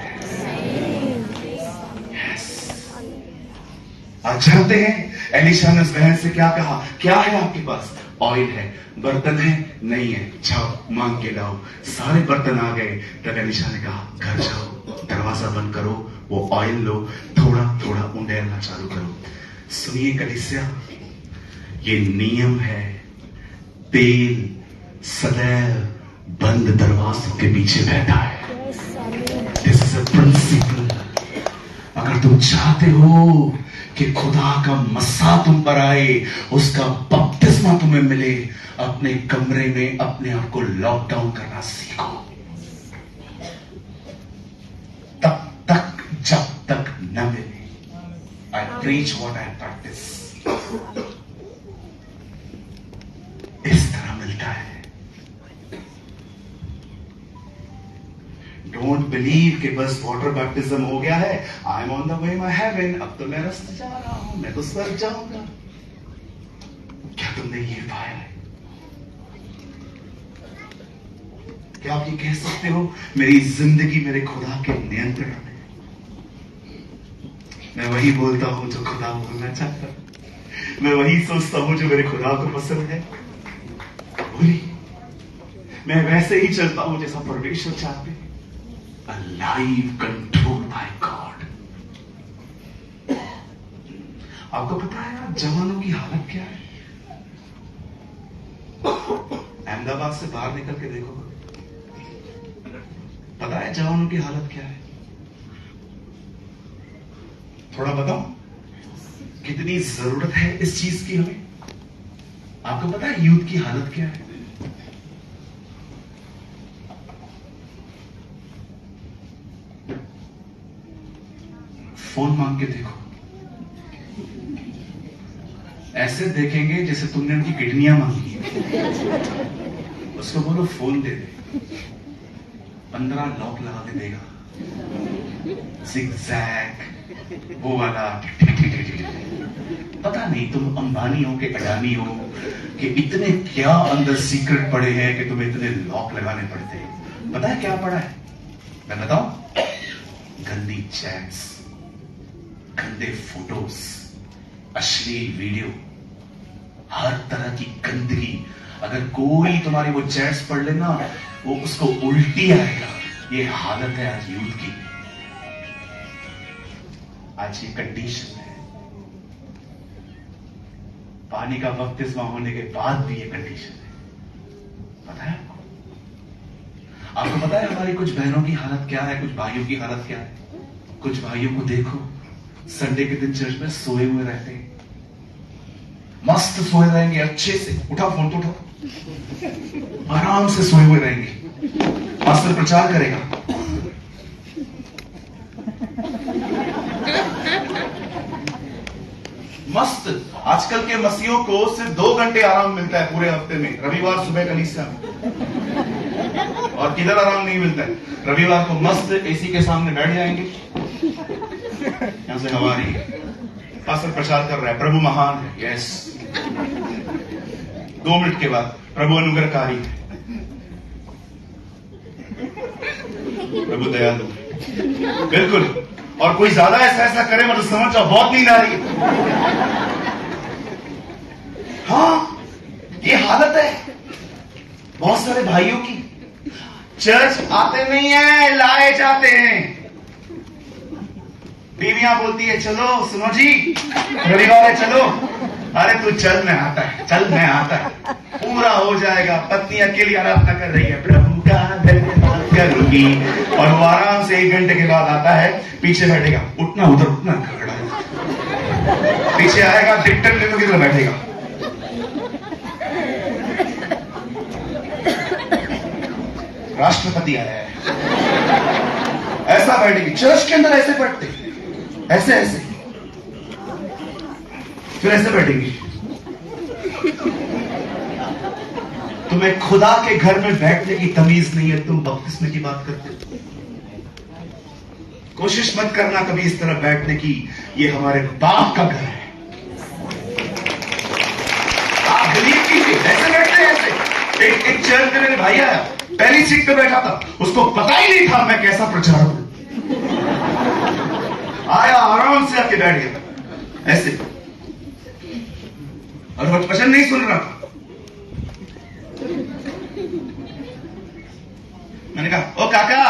आप जानते हैं एलीशा ने उस बहन से क्या कहा? क्या है आपके पास? ऑयल है। बर्तन है? नहीं है। जाओ मांग के लाओ। सारे बर्तन आ गए। तब एलीशा ने कहा, घर जाओ, दरवाजा बंद करो, वो ऑयल लो, थोड़ा थोड़ा उंडेलना चालू करो। सुनिए कलीसिया, ये नियम है, तेल सदैव बंद दरवाजों के पीछे बहता है। This is a principle. अगर तुम चाहते हो कि खुदा का मस्सा तुम पर आए, उसका बपतिस्मा तुम्हें मिले, अपने कमरे में अपने आप को लॉकडाउन करना सीखो। तब तक जब तक न मिले। आई प्रीच व्हाट आई प्रैक्टिस। इस तरह मिलता है। डोंट बिलीव कि बस वाटर बैप्टिज्म हो गया है, I am on the way my heaven, अब तो मैं रास्ते जा रहा हूं, मैं तो स्वर्ग जाऊंगा। क्या तुमने ये पाया है? क्या आप ये कह सकते हो मेरी जिंदगी मेरे खुदा के नियंत्रण में? मैं वही बोलता हूं जो खुदा बोलना चाहता है, मैं वही सोचता हूं जो मेरे खुदा को पसंद है। बोली, मैं वैसे ही चलता हूं जैसा परमेश्वर चाहते। A life controlled by God। आपको पता है आप जवानों की हालत क्या है? अहमदाबाद से बाहर निकल के देखो, पता है जवानों की हालत क्या है? थोड़ा बताओ, कितनी जरूरत है इस चीज की हमें? आपको पता है यूथ की हालत क्या है? फोन मांग के देखो, ऐसे देखेंगे जैसे तुमने उनकी किडनियां मांगी है। उसको बोलो फोन दे दे, 15 लॉक लगा के देगा, जिगजैग वो वाला। पता नहीं तुम अंबानी हो कि अडानी हो कि इतने क्या अंदर सीक्रेट पड़े हैं कि तुम्हें इतने लॉक लगाने पड़ते हैं। पता है क्या पड़ा है? मैं बताऊं, गंदी चैट्स, गंदे फोटोज, अश्लील वीडियो, हर तरह की गंदगी। अगर कोई तुम्हारी वो चैट्स पढ़ लेना, वो उसको उल्टी आएगा। ये हालत है आज यूथ की, आज ये कंडीशन है। पानी का बपतिस्मा होने के बाद भी ये कंडीशन है। पता है आपको? आपको पता है हमारी कुछ बहनों की हालत क्या है, कुछ भाइयों की हालत क्या है? कुछ भाइयों को देखो, संडे के दिन चर्च में सोए हुए रहते हैं, मस्त सोए रहेंगे अच्छे से। उठा फोन तो उठा, आराम से सोए हुए रहेंगे। पास्टर प्रचार करेगा, मस्त। आजकल के मसीहों को सिर्फ 2 घंटे आराम मिलता है पूरे हफ्ते में, रविवार सुबह कलीसिया में। और किधर आराम नहीं मिलता है? रविवार को मस्त एसी के सामने बैठ जाएंगे, यहां से हवा रही है, पास्टर प्रचार कर रहा है, प्रभु महान है, यस। 2 मिनट के बाद प्रभु अनुग्रहकारी है, प्रभु दयालु, बिल्कुल। और कोई ज्यादा ऐसा करे मतलब समझ जाओ बहुत नींद आ रही है। हाँ, ये हालत है बहुत सारे भाइयों की। चर्च आते नहीं है, लाए जाते हैं। बीवियां बोलती है चलो सुनो जी रविवार है चलो, अरे तू चल मैं आता है, चल मैं आता है, पूरा हो जाएगा। पत्नी अकेली आराधना कर रही है, प्रभु का धन्यवाद करूंगी, और वो आराम से 1 घंटे के बाद आता है, पीछे बैठेगा, उठना उधर उठना खड़ा है, पीछे आएगा डिक्टेटर लेने की तरह बैठेगा। राष्ट्रपति आया है, ऐसा बैठेगी चर्च के अंदर, ऐसे बैठते, ऐसे ऐसे, फिर ऐसे बैठेंगी। तुम्हें खुदा के घर में बैठने की तमीज नहीं है, तुम बपतिस्मे की बात करते हो। कोशिश मत करना कभी इस तरह बैठने की, ये हमारे बाप का घर है। आप बिलीव कीजिए, ऐसे बैठते हैं ऐसे। एक चर्च में मेरे भाई आया, पहली सीट पे बैठा था, उसको पता ही नहीं था मैं कैसा प्रचारक हूं। आया आराम से आके बैठ गया ऐसे, और वो वचन नहीं सुन रहा था। मैंने कहा ओ काका,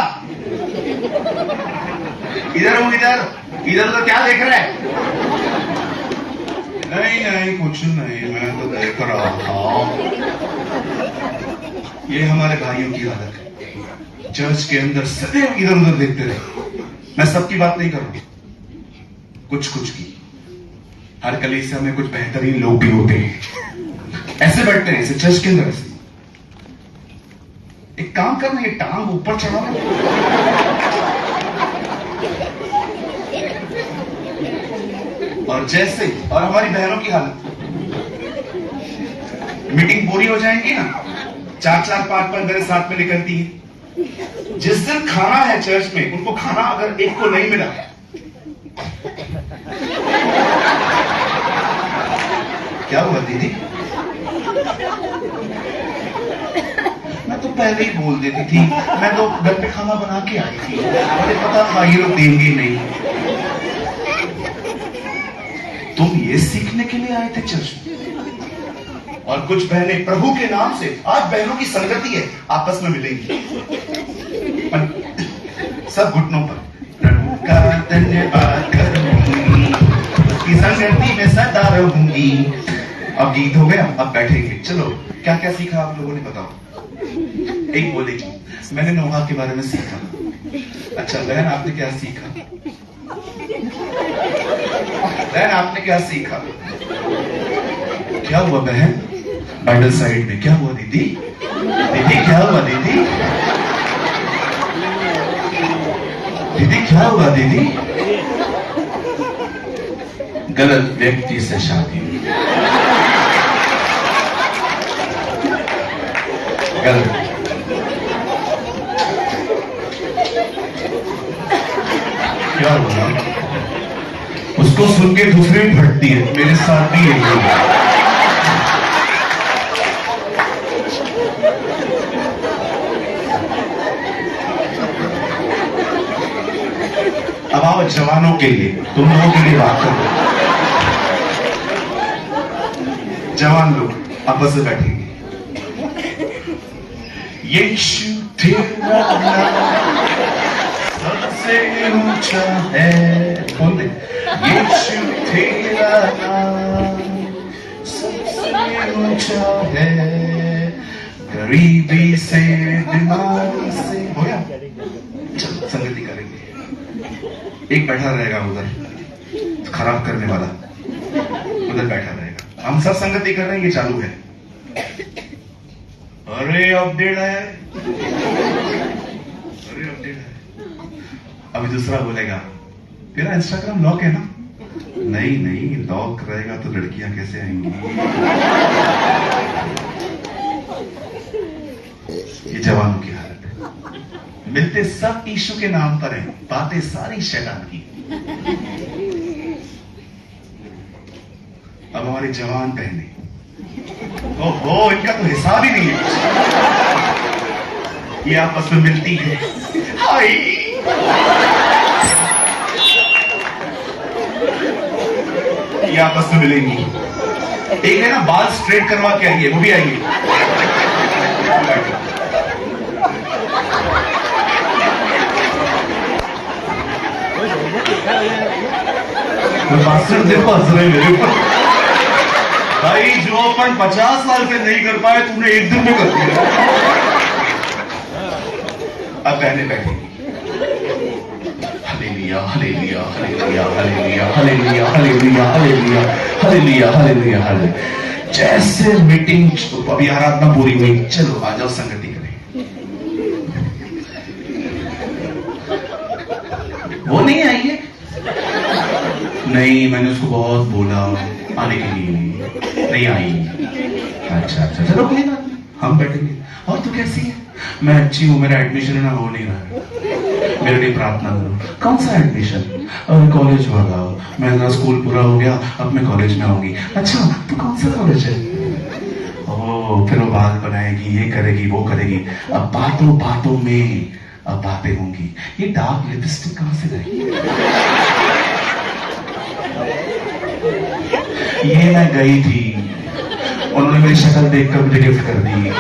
इधर हूं, इधर इधर तो क्या देख रहा है? नहीं नहीं कुछ नहीं, मैं तो देख रहा था। ये हमारे भाइयों की हालत है, चर्च के अंदर सदैव इधर उधर देखते रहे। मैं सबकी बात नहीं कर रहा, कुछ कुछ की। हर कलीसिया में कुछ बेहतरीन लोग भी होते हैं, ऐसे बैठते हैं ऐसे चर्च के अंदर। ऐसे एक काम करना, ये टांग ऊपर चढ़ा, और जैसे, और हमारी बहनों की हालत, मीटिंग पूरी हो जाएगी ना, 4-4 5-5 बहनें साथ में निकलती हैं, जिस दिन खाना है चर्च में, उनको खाना अगर एक को नहीं मिला, क्या हुआ दीदी? मैं तो पहले ही बोल देती थी, मैं तो घर पे खाना बना के आई थी, मुझे पता था ये लोग देंगे नहीं। तुम ये सीखने के लिए आए थे चर्च में? और कुछ बहनें प्रभु के नाम से, आज बहनों की संगति है, आपस में मिलेंगी सब घुटनों पर, प्रभु का धन्यवाद करूंगी, उसकी संगति में सदा रहूंगी। अब गीत हो गया, अब बैठेंगे। चलो, क्या क्या सीखा आप लोगों ने, बताओ। एक बोलेगी, मैंने नोहा के बारे में सीखा। अच्छा बहन, आपने क्या सीखा? बहन, आपने क्या सीखा? क्या हुआ बहन? बाइबल साइड में क्या हुआ दीदी? दीदी क्या हुआ दीदी? दीदी क्या हुआ दीदी? गलत व्यक्ति से शादी, गलत। क्या हुआ? उसको सुन के दूसरी भी फटती है, मेरे साथ भी यही हुआ। अब आओ जवानों के लिए, तुम लोगों के लिए बात करो। जवान लोग आपस में बैठेंगे। यीशु तेरा नाम सबसे ऊंचा है, बोल दे। यीशु तेरा नाम सबसे ऊंचा है, गरीबी से बीमारी से। हो गया? चलो संगति करेंगे। एक बैठा रहेगा उधर, खराब करने वाला उधर बैठा रहेगा। हम सब संगति कर रहे हैं, ये चालू है। अरे अपडेट है, अरे अपडेट है। अभी दूसरा बोलेगा, तेरा इंस्टाग्राम लॉक है ना? नहीं नहीं, लॉक रहेगा तो लड़कियां कैसे आएंगी? ये जवानों की हालत है। मिलते सब यीशु के नाम पर हैं, बातें सारी शैतान की। अब हमारे जवान बहने, ओहो, इनका तो हिसाब ही नहीं है। ये आपस में मिलती है, हाय, ये आपस में मिलेंगी। एक है ना, बाल स्ट्रेट करवा के आइए, वो भी आइए। मास्टर देखो हंस रहे मेरे ऊपर। भाई जो अपन 50 साल से नहीं कर पाए, तूने एक दिन में कर दिया। अब बहने बैठेंगी। Hallelujah hallelujah hallelujah hallelujah hallelujah hallelujah hallelujah hallelujah hallelujah hallelujah. जैसे मीटिंग, अभी आराधना पूरी हुई, चलो आ जाओ संगति करें। वो नहीं आई है? नहीं, मैंने उसको बहुत बोला आने के लिए, नहीं आई। अच्छा अच्छा, चलो कोई बात नहीं, हम बैठेंगे। और तू कैसी है? मैं अच्छी हूँ, मेरा एडमिशन है ना, हो नहीं रहा है, मेरे लिए प्रार्थना करो। कौन सा एडमिशन? अरे कॉलेज वाला, मेरा स्कूल पूरा हो गया, अब मैं कॉलेज में आऊंगी। अच्छा, तो कौन सा कॉलेज है? ओ, फिर वो बात बनाएगी, ये करेगी, वो करेगी। अब बातों बातों में अब बातें होंगी। ये डार्क लिपस्टिक कहां से गई? ये मैं गई थी, उन्होंने मेरी शक्ल देखकर मुझे गिफ्ट कर दी।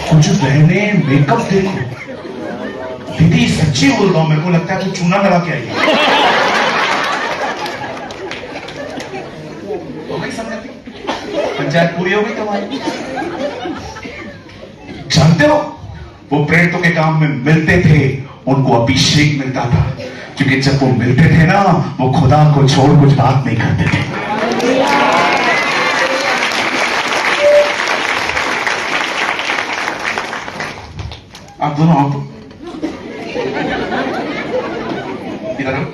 कुछ बहने मेकअप देखो, दीदी सच्ची बोल रहा हूं, मेरे को लगता है तू चूना लगा के आई है। हो गई संगति, पंचायत पूरी हो गई तुम्हारी। जानते हो, वो प्रेरितों के काम में मिलते थे, उनको अभिषेक मिलता था, क्योंकि जब वो मिलते थे ना, वो खुदा को छोड़ कुछ बात नहीं करते थे। आप दोनों आओ तो इधर आओ,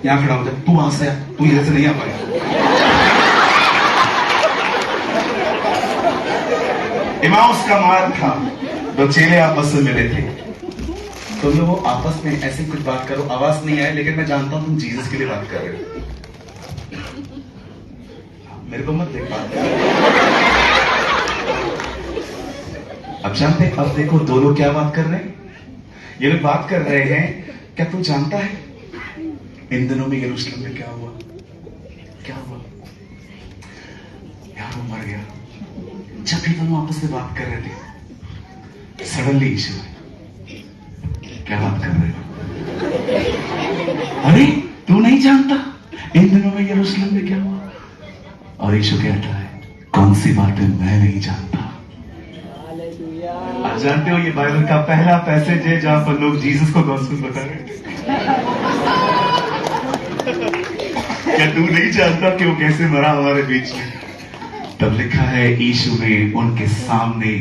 यहां खड़ा हो जा। तू वहां से, तू इधर से नहीं आ पाएगा। इमाउस का मार्ग था, तो चेले आपस में मिले थे। तुम लोग आपस में ऐसे कुछ बात करो, आवाज नहीं आए, लेकिन मैं जानता हूं तुम जीसस के लिए बात कर रहे हो। मेरे को मत देख पाते। अब जानते, अब देखो दो लोग क्या बात कर रहे हैं। ये लोग बात कर रहे हैं, क्या तू जानता है इन दिनों में यरूशलेम में क्या हुआ? क्या हुआ यार? वो मर गया। जब भी दोनों आपस में बात कर रहे थे, सडनली यीशु, क्या बात कर रहे हो? अरे तू नहीं जानता इन दिनों में यरूशलेम में क्या हुआ? और यीशु कहता है, कौन सी बातें मैं नहीं जानता। आप जानते हो ये बाइबल का पहला पैसेज है जहां पर लोग जीसस को गॉस्पेल बता रहे थे। क्या तू नहीं जानता कि वो कैसे मरा हमारे बीच में? तब लिखा है, यीशु ने उनके सामने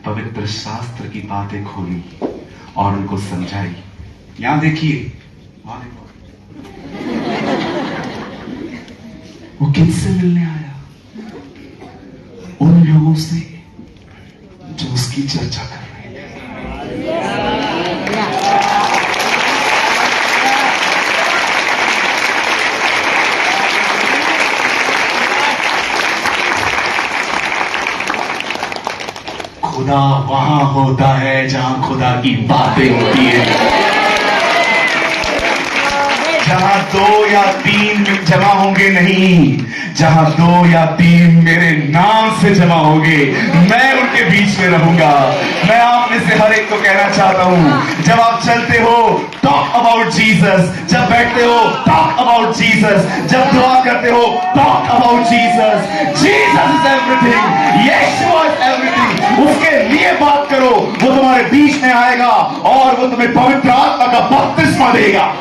पवित्र शास्त्र की बातें खोली और उनको समझाई। यहां देखिए, वहां देखो, वो किनसे मिलने आया? उन लोगों से जो उसकी चर्चा कर रहे हैं। खुदा वहां होता है जहां खुदा की बातें होती है। जहां दो या तीन जमा होंगे, नहीं, जहां दो या तीन मेरे नाम से जमा होंगे, मैं उनके बीच में रहूंगा। मैं आप में से हर एक को कहना चाहता हूं, जब आप चलते हो टॉक अबाउट जीसस, जब बैठते हो टॉक अबाउट जीसस, जब दुआ करते हो talk about Jesus. Jesus is everything, Yeshu is everything. उसके लिए बात करो, वो तुम्हारे बीच में आएगा और वो तुम्हें पवित्र आत्मा का बपतिस्मा देगा।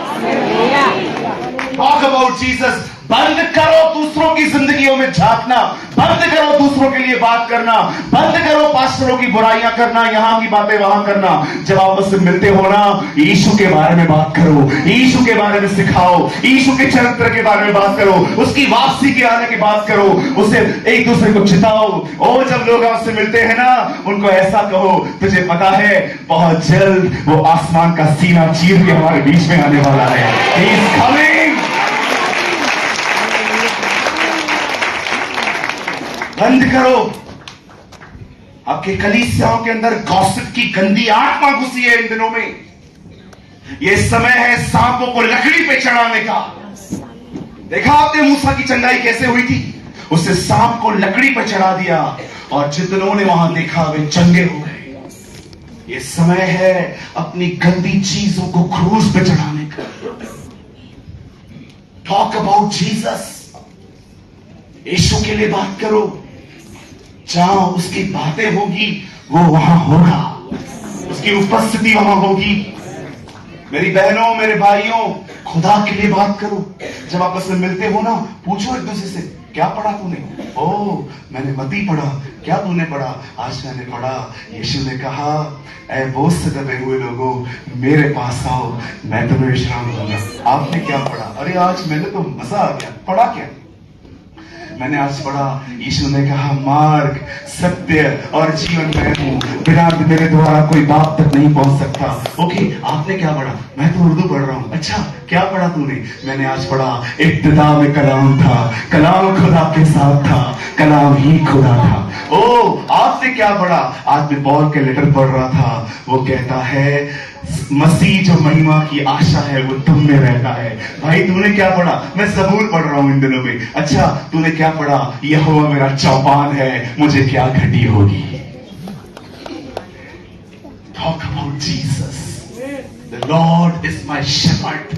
Talk about Jesus. बंद करो दूसरों की जिंदगियों में झांकना, बंद करो दूसरों के लिए बात करना, बंद करो पास्टरों की बुराइयां करना, यहां की बातें वहां करना। जब आपस में मिलते हो ना, यीशु के बारे में बात करो, यीशु के बारे में सिखाओ, यीशु के चरित्र के बारे में बात करो, उसकी वापसी के आने की बात करो, उसे एक दूसरे को चिताओ। और जब लोग आपसे मिलते हैं ना, उनको ऐसा कहो, तुझे पता है बहुत जल्द वो आसमान का सीना चीर के हमारे बीच में आने वाला है। He is coming। बंद करो। आपके कलीसियाओं के अंदर गॉसिप की गंदी आत्मा घुसी है इन दिनों में। यह समय है सांपों को लकड़ी पे चढ़ाने का। देखा आपने मूसा की चंगाई कैसे हुई थी? उससे सांप को लकड़ी पर चढ़ा दिया और जितनों ने वहां देखा वे चंगे हो गए। यह समय है अपनी गंदी चीजों को क्रूस पे चढ़ाने का। Talk about Jesus. यीशु के लिए बात करो। जहां उसकी बातें होगी वो वहां होगा, उसकी उपस्थिति वहां होगी। मेरी बहनों, मेरे भाइयों, खुदा के लिए बात करो। जब आपस में मिलते हो ना, पूछो एक दूसरे से, क्या पढ़ा तूने? ओ, मैंने मती पढ़ा। क्या तूने पढ़ा? आज मैंने पढ़ा, यीशु ने कहा, ऐ बोझ से दबे हुए लोगों, मेरे पास आओ, मैं तुम्हें विश्राम दूंगा। आपने क्या पढ़ा? अरे आज मैंने तो मजा आ गया। पढ़ा क्या? मैंने आज पढ़ा, यीशु ने कहा, मार्ग, सत्य और जीवन मैं हूं, बिना मेरे द्वारा कोई बाप तक नहीं पहुंच सकता। ओके, आपने क्या पढ़ा? मैं तो उर्दू पढ़ रहा हूं। अच्छा, क्या पढ़ा तूने? मैंने आज पढ़ा, इब्तिदा में कलाम था, कलाम खुदा के साथ था, कलाम ही खुदा था। ओ, आपने क्या पढ़ा? आज मैं पॉल के लेटर पढ़ रहा था। वो कहता है, मसीह जो महिमा की आशा है वो तुम में रहता है। भाई तूने क्या पढ़ा? मैं ज़बूर पढ़ रहा हूं इन दिनों में। अच्छा, तूने क्या पढ़ा? यहोवा मेरा चौपान है, मुझे क्या घटी होगी। Talk about Jesus. The Lord is my shepherd.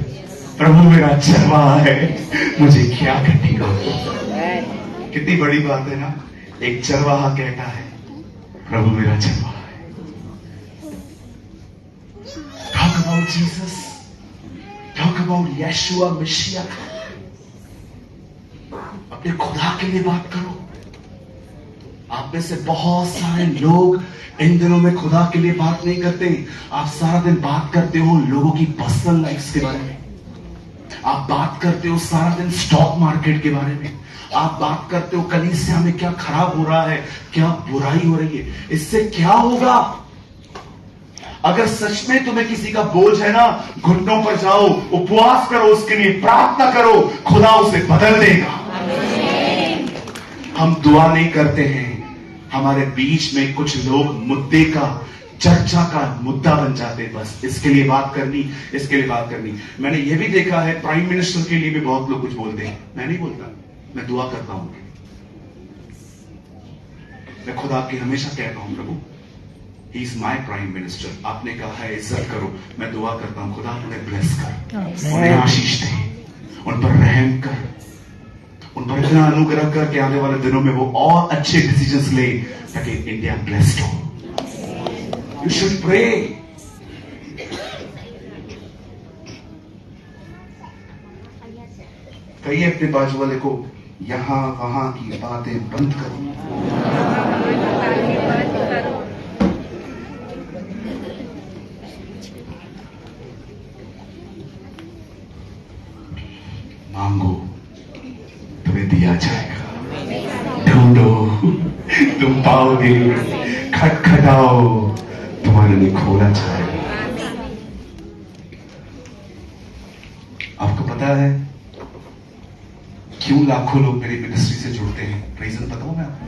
प्रभु मेरा चरवाहा है, मुझे क्या घटी होगी। कितनी बड़ी बात है ना। एक चरवाहा कहता है, प्रभु मेरा चरवाहा। Talk about Jesus. Talk about Yeshua Mashiach. अपने खुदा के लिए बात करो। आप में से बहुत सारे लोग इन दिनों में खुदा के लिए बात नहीं करते। आप सारा दिन बात करते हो लोगों की पर्सनल लाइफ्स के बारे में। आप बात करते हो सारा दिन स्टॉक मार्केट के बारे में। आप बात करते हो कलीसिया में क्या खराब हो रहा है, क्या बुराई हो रही है, इससे क्या होगा? अगर सच में तुम्हें किसी का बोझ है ना, घुटनों पर जाओ, उपवास करो, उसके लिए प्रार्थना करो, खुदा उसे बदल देगा। हम दुआ नहीं करते हैं, हमारे बीच में कुछ लोग मुद्दे का, चर्चा का मुद्दा बन जाते हैं, बस इसके लिए बात करनी, इसके लिए बात करनी। मैंने यह भी देखा है प्राइम मिनिस्टर के लिए भी बहुत लोग कुछ बोलते हैं। मैं नहीं बोलता, मैं दुआ करता हूं। मैं खुद आपकी हमेशा कहता हूं, प्रभु he is my prime minister, आपने कहा है इज्जत करो, मैं दुआ करता हूं खुदा उन्हें ब्लेस कर, उन्हें आशीष दे, उन पर रहम कर, उन पर इतना अनुग्रह कर कि आने वाले दिनों में वो और अच्छे डिसीजंस ले ताकि इंडिया ब्लेस्ड हो। You should pray. कहिए अपने बाजू वाले को, यहां वहां की बातें बंद करो। मांगो तुम्हें दिया जाएगा, ढूंढो तुम पाओगे, खटखटाओ तुम्हारे लिए खोला जाएगा। आपको पता है क्यों लाखों लोग मेरी मिनिस्ट्री से जुड़ते हैं? रीजन बताऊं मैं आपको?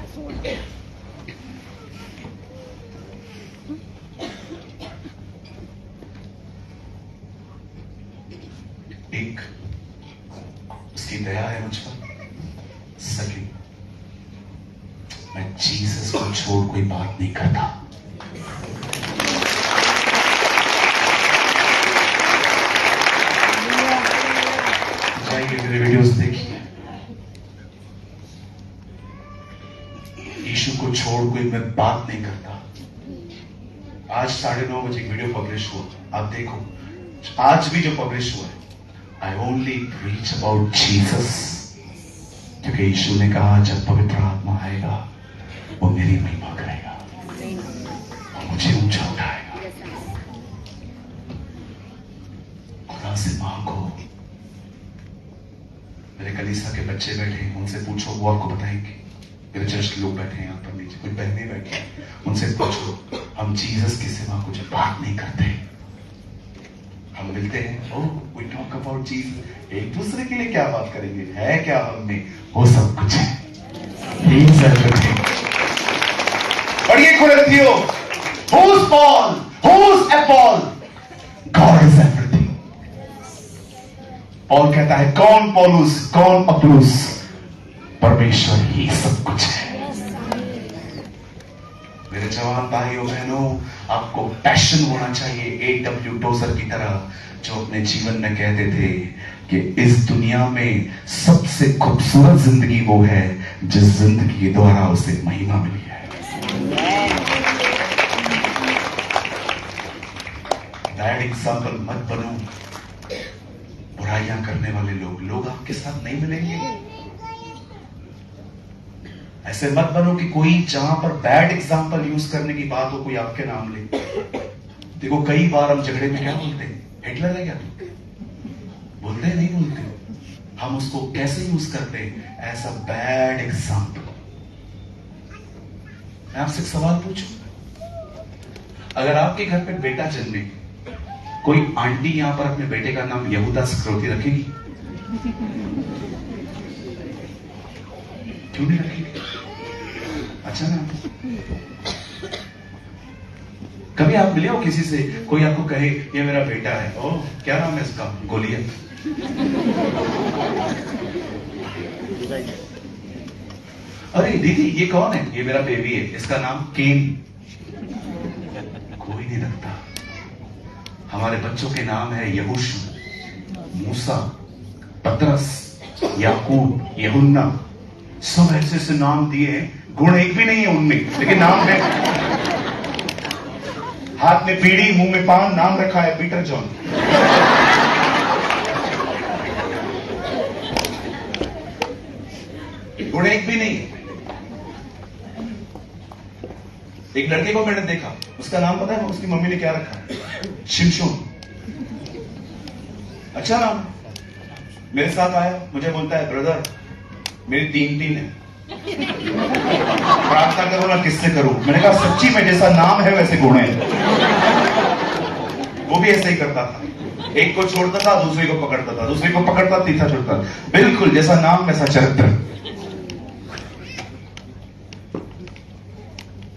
एक, उसकी दया है मुझ पर। सेकंड, मैं जीसस को छोड़ कोई बात नहीं करता। जाइए मेरे वीडियोस देखिए, यीशु को छोड़ कोई मैं बात नहीं करता। आज 9:30 बजे एक वीडियो पब्लिश हुआ, आप देखो, आज भी जो पब्लिश हुआ है, I only preach about Jesus, क्योंकि यीशु ने कहा जब पवित्र आत्मा आएगा वो मेरी महिमा करेगा और मुझे ऊंचा उठाएगा। खुदा से मांगो। मेरे कलीसिया के बच्चे बैठे हैं, उनसे पूछो, वो आपको बताएंगे। मेरे चर्च के लोग बैठे हैं यहाँ पर नीचे, कुछ बहनें बैठे हैं, उनसे पूछो, हम जीसस की सिवा कुछ बात नहीं करते। हम मिलते हैं, oh we talk about Jesus, एक दूसरे के लिए क्या बात करेंगे, है क्या हमने? वो सब कुछ है। He is everything. पढ़िए कुरिन्थियों, who's Paul, who's Apollos? God is everything. Paul कहता है कौन पौलुस, कौन अपुल्लोस? परमेश्वर ही सब कुछ है। मेरे जवान भाइयों बहनों, आपको पैशन होना चाहिए A.W. टोजर की तरह, जो अपने जीवन में कहते थे कि इस दुनिया में सबसे खूबसूरत जिंदगी वो है जिस जिंदगी के द्वारा उसे महिमा मिली है। बैड एग्जाम्पल मत बनो। बुराइयां करने वाले लोग आपके साथ नहीं मिलेंगे। ऐसे मत बनो कि कोई जहां पर बैड एग्जाम्पल यूज करने की बात हो कोई आपके नाम ले। देखो कई बार हम झगड़े में क्या बोलते हैं, हिटलर है क्या बोलते हैं, नहीं बोलते। हम उसको कैसे यूज करते हैं? As a bad example. मैं आपसे एक सवाल पूछूं, अगर आपके घर पे बेटा जन्मे, कोई आंटी यहां पर अपने बेटे का नाम यहूदा स्क्रोती रखेगी? क्यों नहीं रखेगी? अच्छा ना, कभी आप मिले हो किसी से, कोई आपको कहे ये मेरा बेटा है, ओह क्या नाम है इसका? गोलियत। अरे दीदी ये कौन है? ये मेरा बेबी है, इसका नाम केन। कोई नहीं रखता। हमारे बच्चों के नाम है यहोशू, मूसा, पतरस, याकूब, यूहन्ना। सब ऐसे ऐसे नाम दिए हैं, गुण एक भी नहीं है उनमें, लेकिन नाम है। हाथ में पीढ़ी, मुंह में पान, नाम रखा है पीटर जॉन। गुण एक भी नहीं। एक लड़के को मैंने देखा, उसका नाम पता है उसकी मम्मी ने क्या रखा है? शिमशोन। अच्छा नाम। मेरे साथ आया, मुझे बोलता है ब्रदर मेरी 3 है। प्रार्थना करो ना किससे करूं? मैंने कहा सच्ची में जैसा नाम है वैसे गुण है। वो भी ऐसे ही करता था, एक को छोड़ता था, दूसरे को पकड़ता था, दूसरे को पकड़ता, तीसरा छोड़ता। बिल्कुल जैसा नाम वैसा चरित्र।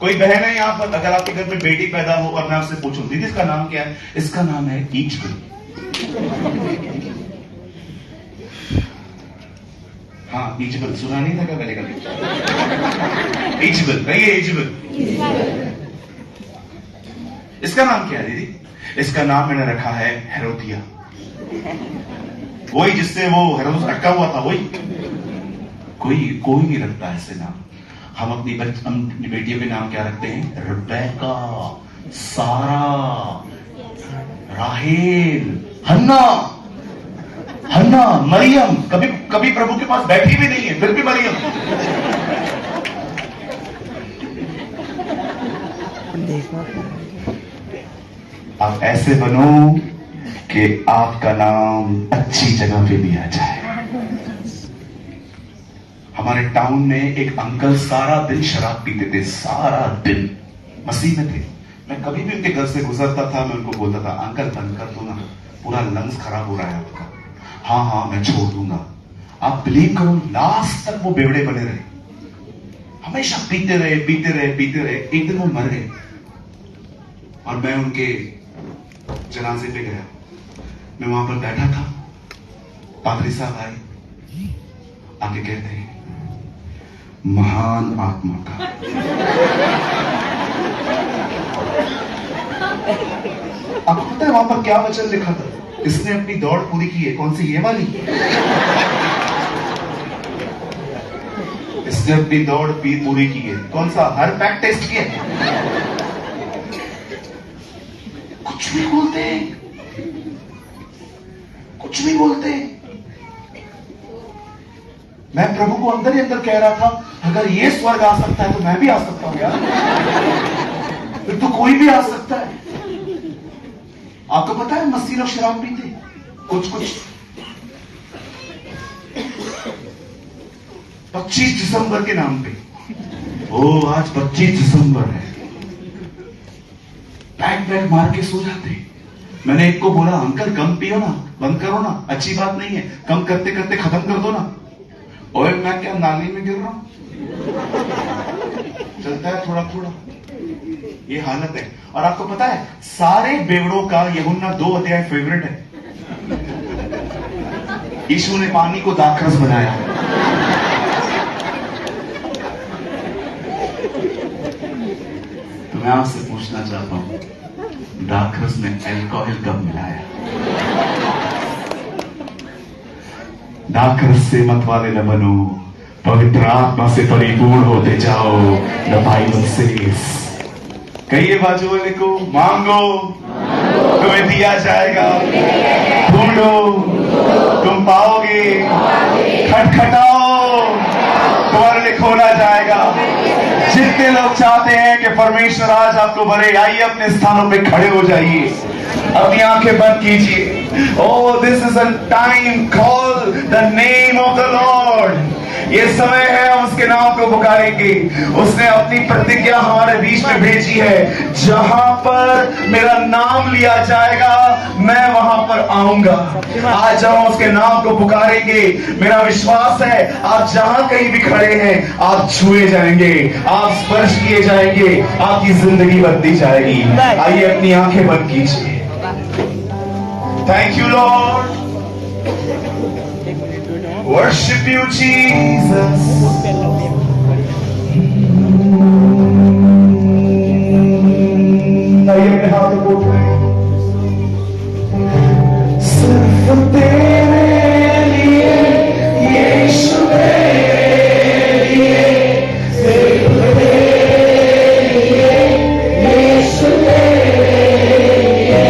कोई बहन है यहां पर, अगर आपके घर में बेटी पैदा हो और मैं आपसे पूछूं दीदी इसका नाम क्या है? इसका नाम है ईजबल। हाँ ईजबल, सुना नहीं था क्या पहले कभी? ईजबल, कहिए ईजबल। इसका नाम क्या है दीदी? इसका नाम मैंने रखा है हेरोदिया। वही जिससे वो हेरोदेस अटका हुआ था, वही। कोई नहीं रखता ऐसे नाम। हम अपनी बेटियों के नाम क्या रखते हैं? रिबेका, सारा, राहेल, हन्ना, मरियम। कभी प्रभु के पास बैठी भी नहीं है, फिर भी मरियम। आप ऐसे बनो कि आपका नाम अच्छी जगह पे लिया जाए। हमारे टाउन में एक अंकल सारा दिन शराब पीते थे, सारा दिन। मसीह में थे। मैं कभी भी उनके घर से गुजरता था, मैं उनको बोलता था अंकल बंद कर दो ना, पूरा लंग्स खराब हो रहा है आपका। हाँ मैं छोड़ दूंगा। आप बिलीव करो, लास्ट तक वो बेवड़े बने रहे, हमेशा पीते रहे। एक दिन वो मर गए और मैं उनके जनाजे पे गया। मैं वहां पर बैठा था, पादरी साहब आए, आके कहते हैं महान आत्मा का। आपको पता है वहां पर क्या वचन लिखा था? इसने अपनी दौड़ पूरी की है। कौन सी? ये वाली। इसने अपनी दौड़ पूरी की है। कौन सा? हर पैक टेस्ट किया। कुछ भी बोलते हैं, कुछ भी बोलते हैं। मैं प्रभु को अंदर ही अंदर कह रहा था, अगर ये स्वर्ग आ सकता है तो मैं भी आ सकता हूं यार। फिर तो कोई भी आ सकता है। आपको पता है मसीह लोग शराब पीते कुछ 25 दिसंबर के नाम पे। ओ आज 25 दिसंबर है। बैग मार के सो जाते। मैंने एक को बोला अंकल कम पियो ना, बंद करो ना, अच्छी बात नहीं है, कम करते करते खत्म कर दो ना। और मैं क्या नाली में गिर रहा हूं? चलता है थोड़ा थोड़ा। ये हालत है। और आपको पता है सारे बेवड़ों का यूहन्ना 2 अध्याय फेवरेट है। यीशु ने पानी को दाखरस बनाया। तो मैं आपसे पूछना चाहता हूं, दाखरस में अल्कोहल कब मिलाया? दाखरस से मत वाले न बनो, पवित्र आत्मा से परिपूर्ण होते जाओ। The Bible says. कहिए बाजू वाले को, मांगो तुम्हें दिया जाएगा, ढूंढो तुम पाओगे, खटखटाओ तुम्हारे लिए खोला जाएगा। जितने लोग चाहते हैं कि परमेश्वर आज आपको भरे, आइए अपने स्थानों पे खड़े हो जाइए, अपनी आंखें बंद कीजिए। Oh this is a time, call the name of the Lord. ये समय है हम उसके नाम को पुकारेंगे। उसने अपनी प्रतिज्ञा हमारे बीच में भेजी है, जहां पर मेरा नाम लिया जाएगा मैं वहां पर आऊंगा। आज जब हम उसके नाम को पुकारेंगे, मेरा विश्वास है आप जहां कहीं भी खड़े हैं आप छुए जाएंगे, आप स्पर्श किए जाएंगे, आपकी जिंदगी बदली जाएगी। आइए अपनी आंखें बंद कीजिए। Thank you Lord. Worship you, Jesus. आइए अपने हाथ को उठाएं। सिर्फ तेरे लिए यीशु मेरे लिए, सिर्फ तेरे लिए यीशु मेरे लिए,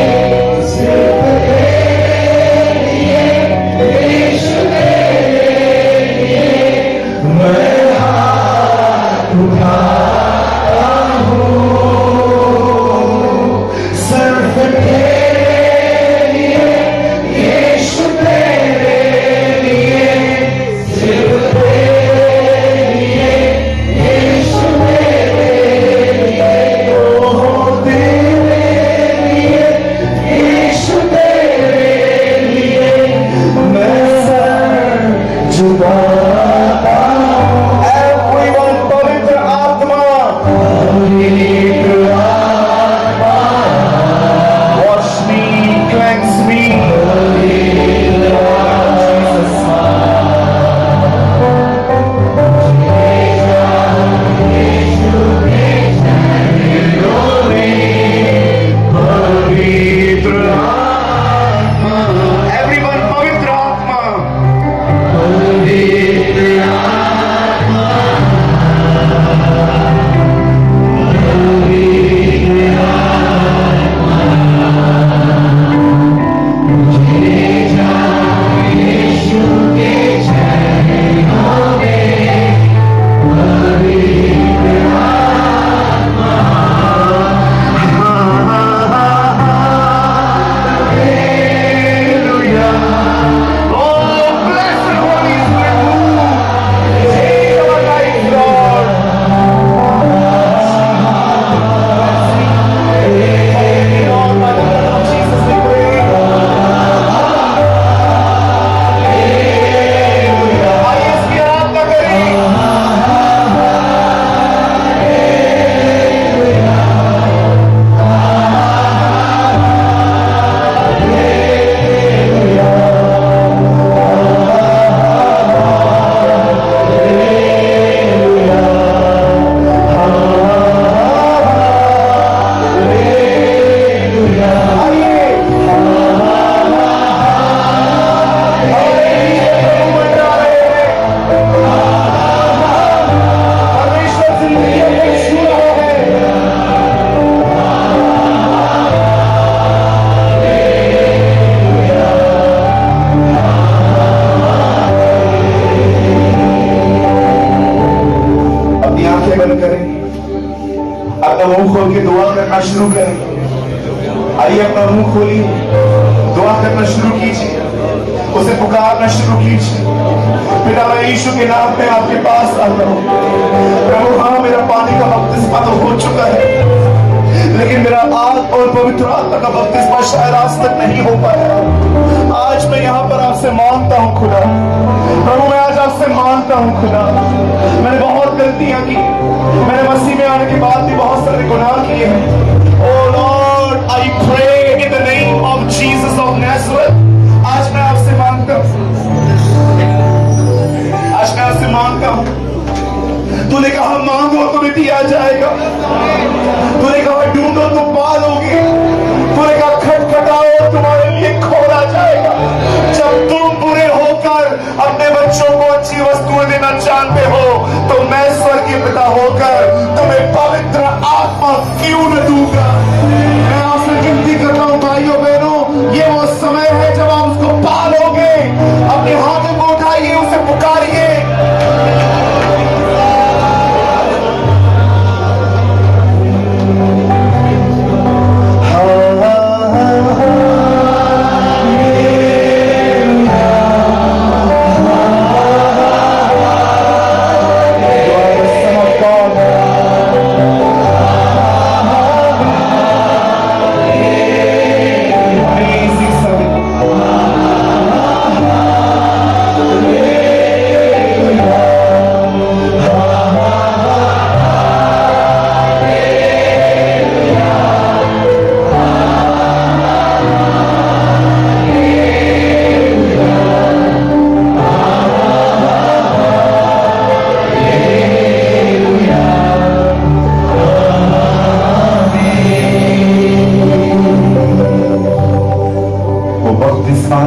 सिर्फ तेरे लिए यीशु मेरे लिए। मैं करना शुरू करें। आइए अपना मुंह खोलिए, दुआ करना शुरू कीजिए, उसे पुकारना शुरू कीजिए। पिता मैं यीशु के नाम में आपके पास आता हूँ। प्रभु हाँ, मेरा पानी का बपतिस्मा तो हो चुका है, लेकिन मेरा आग और पवित्र आत्मा का बपतिस्मा शायद आज तक नहीं हो पाया। आज मैं यहाँ पर आपसे मांगता हूँ खुदा, प्रभु मैं आज आपसे मांगता हूँ खुदा, मैंने बहुत गलतियां की, मैंने मसीह में आने के बाद भी बहुत सारे गुनाह किए हैं। Oh Lord, I pray in the name of Jesus of Nazareth, आज मैं आपसे मांगता हूँ, आज मैं आपसे मांगता हूँ। तूने कहा मांगो तुम्हें दिया जाएगा, तूने कहा ढूंढो तो पालोगे, तूने कहा खटखटाओ तुम्हारे लिए खोला जाएगा। जब तुम बुरे होकर अपने बच्चों को अच्छी वस्तुएं देना जानते हो, तो मैं स्वर्गीय पिता होकर तुम्हें पवित्र आत्मा क्यों न दूंगा। मैं आपसे विनती करता हूं भाइयों बहनों, ये वो समय है जब आप उसको पालोगे। अपने हाथों को उठाइए, उसे पुकारिए।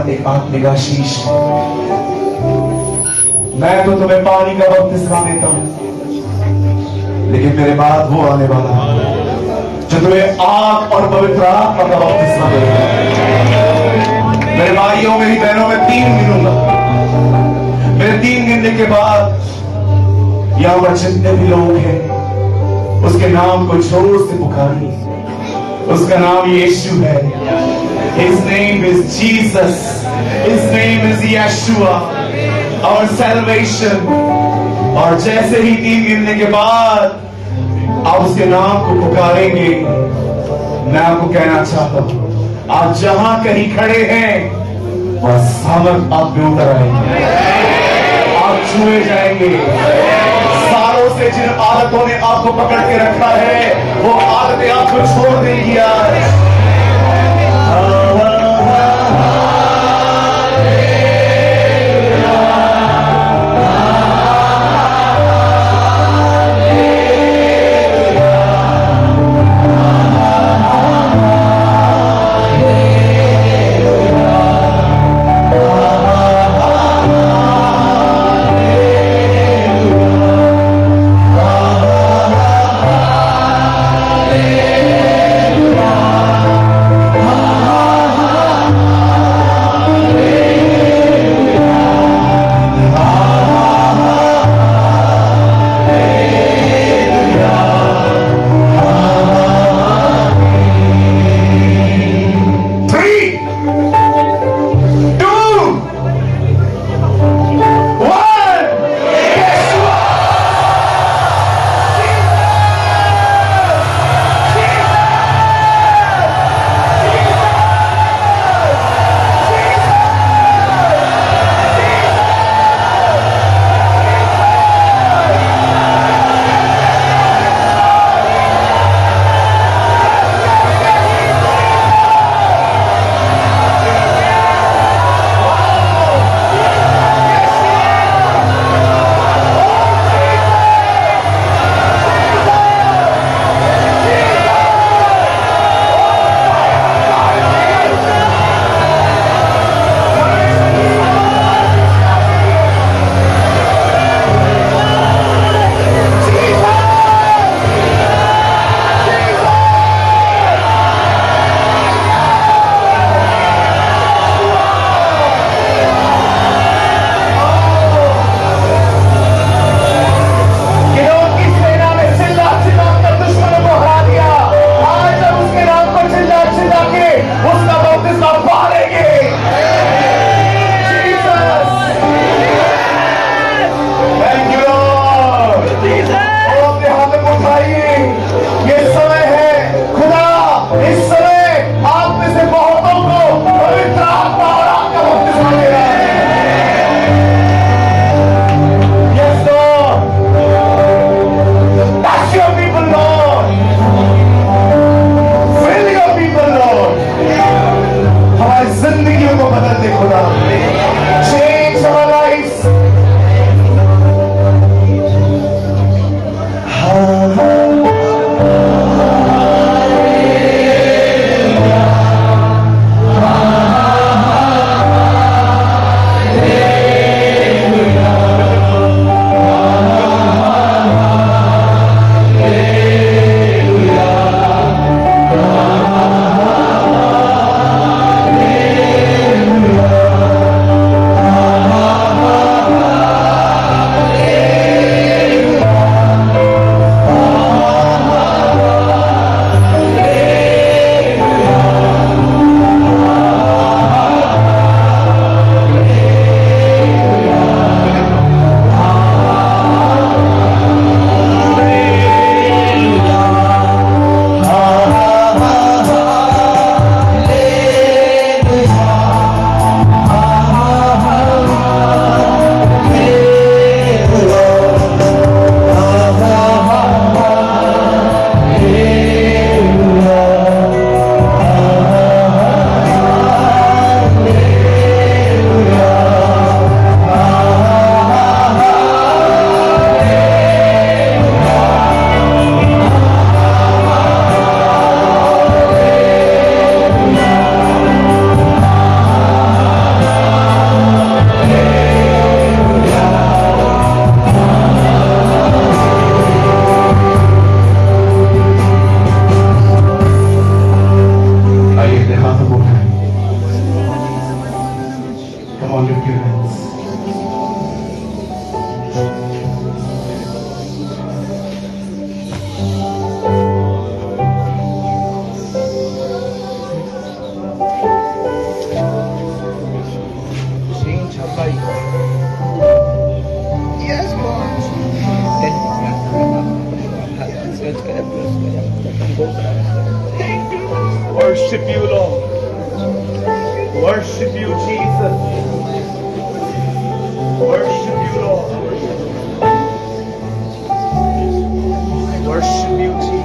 एक आत्मिक आशीष है। मैं तो तुम्हें पानी का बपतिस्मा देता हूं, लेकिन मेरे बाद वो आने वाला है जो तुम्हें आग और पवित्र आत्मा का बपतिस्मा देगा। मेरे भाइयों मेरी बहनों में 3 गिनूंगा, मेरे 3 गिनने के बाद यहां पर जितने भी लोग हैं उसके नाम को जोर से पुकारिए। उसका नाम यीशु है। His name is Jesus. His name is Yeshua, our salvation. और जैसे ही 3 गिनने के बाद आप उसके नाम को पुकारेंगे, मैं आपको कहना चाहता हूं, आप जहां कहीं खड़े हैं वह सामर्थ आप में उतर आएंगे, आप छुए जाएंगे। सालों से जिन आदतों ने आपको पकड़ के रखा है, वो आदतें आपको छोड़ देंगी आज। खुदा change our lives Worship you, Lord. Worship you, Jesus. Worship you, Lord. Worship you, Jesus.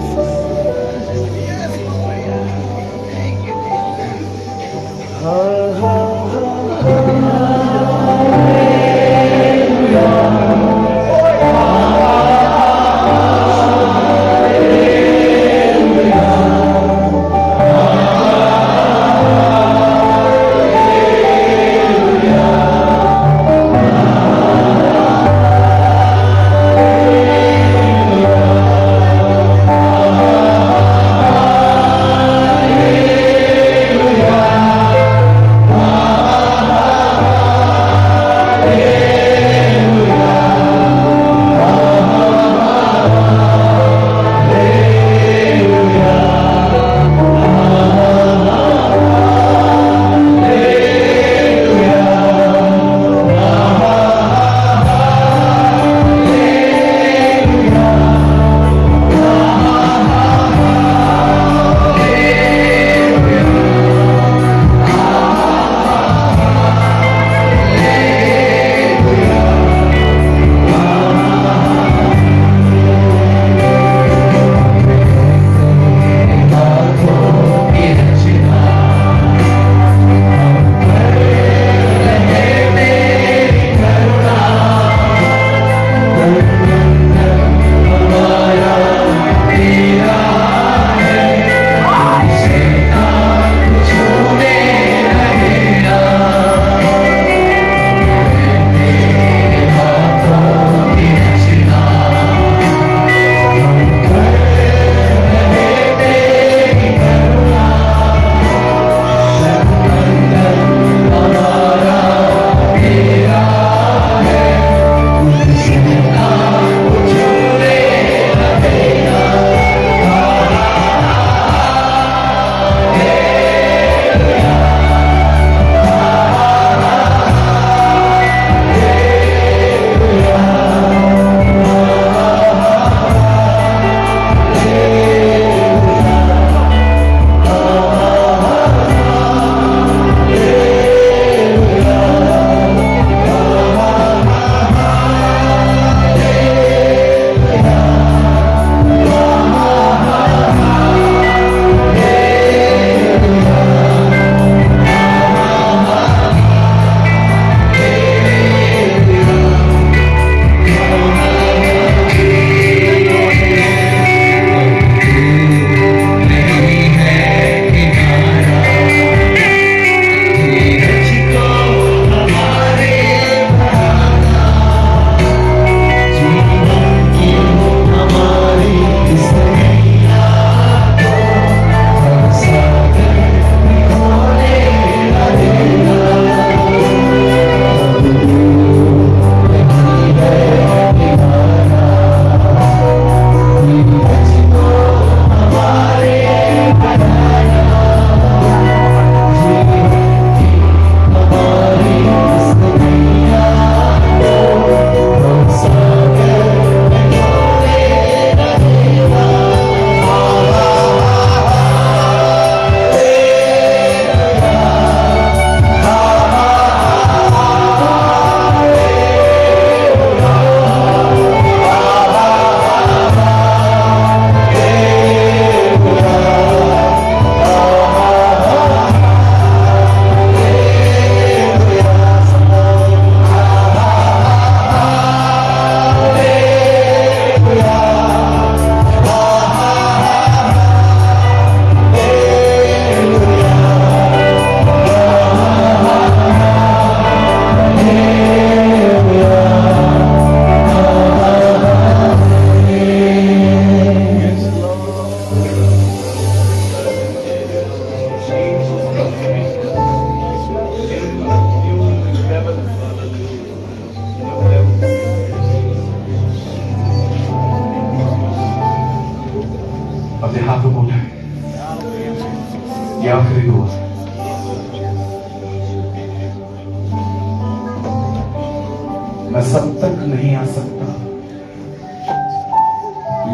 सब तक नहीं आ सकता,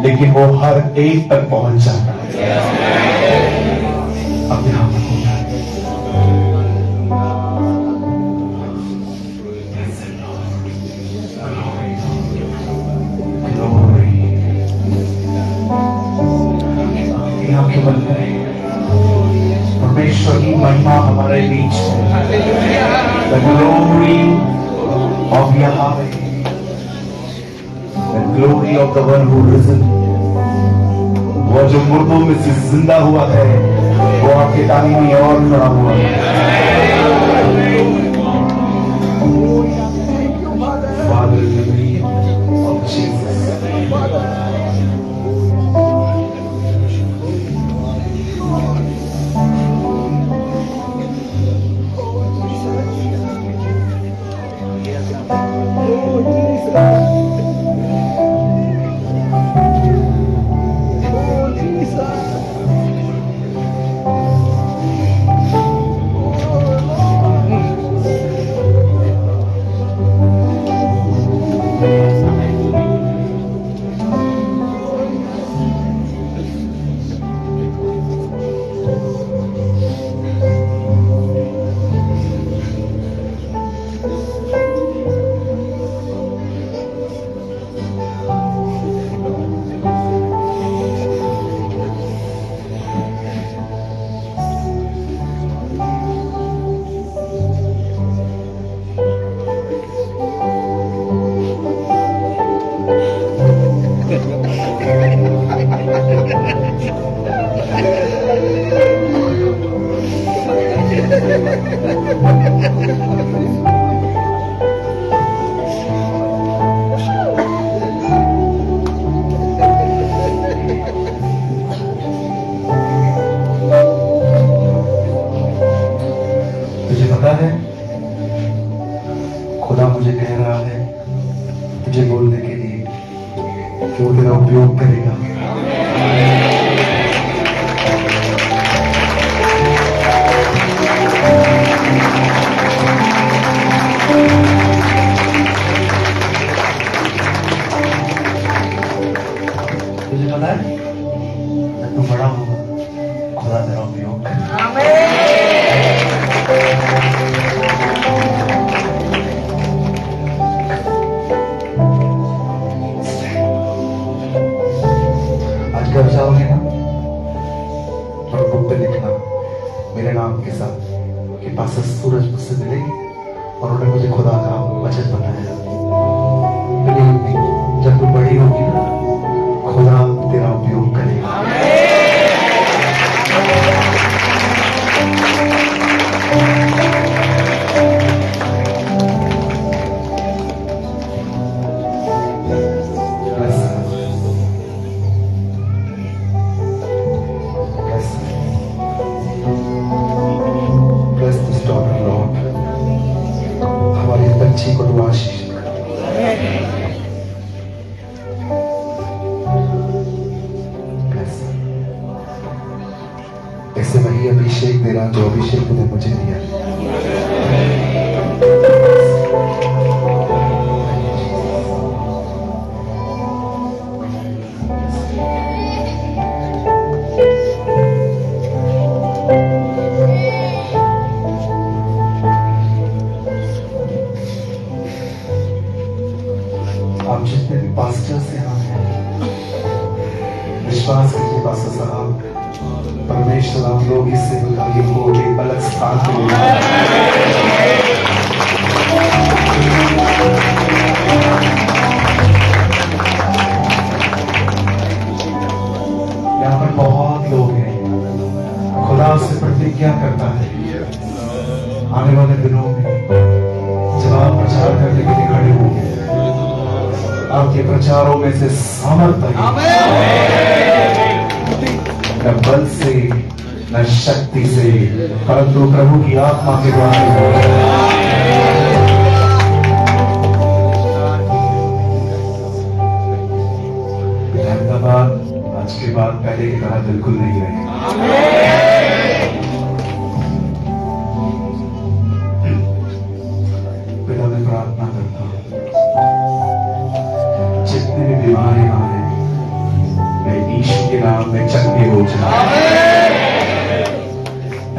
लेकिन वो हर एक तक पहुंच जाता है। अब यहां पर होता है। आंखें बंद करें। परमेश्वर की महिमा हमारे बीच है। The glory of Yahweh, the glory of the one who risen, वो जो मुर्दों में से जिंदा हुआ है, वो आपके दाहिनी में और खड़ा हुआ है। Father, in the name of Jesus. खुदा मुझे कह रहा है तुझे बोलने के लिए कि वो तेरा उपयोग करेगा। तुझे पता है जब तू बड़ा होगा खुदा तेरा उपयोग करेगा। जब जाओगे ना और बुक पे लिखना मेरे नाम के साथ कि पास्टर सूरज मुझसे मिलेगी और उन्होंने मुझे खुदा का वचन बताया। जब तू बड़ी होगी ना खुदा तेरा उपयोग करेगा। बच्ची को दुआ आशीष ऐसे वही अभिषेक दे रहा जो अभिषेक तूने मुझे दिया। आप जितने भी पास्टर्स यहाँ हैं विश्वास कीजिए पास्टर साहब परमेश्वर आप लोग इस सेवकाई को एक अलग स्थान पे ले यहाँ पर बहुत लोग हैं। खुदा उससे प्रतिज्ञा करता है आने वाले दिनों में जब आप प्रचार करने के लिए खड़े होंगे आपके प्रचारों में से सामर्थ्य न बल से न शक्ति से परंतु प्रभु की आत्मा के द्वारा। अहमदाबाद आज के बाद पहले की तरह बिल्कुल नहीं रहे। पिता मैं प्रार्थना करता हूँ नाम में चंगे हो जाए.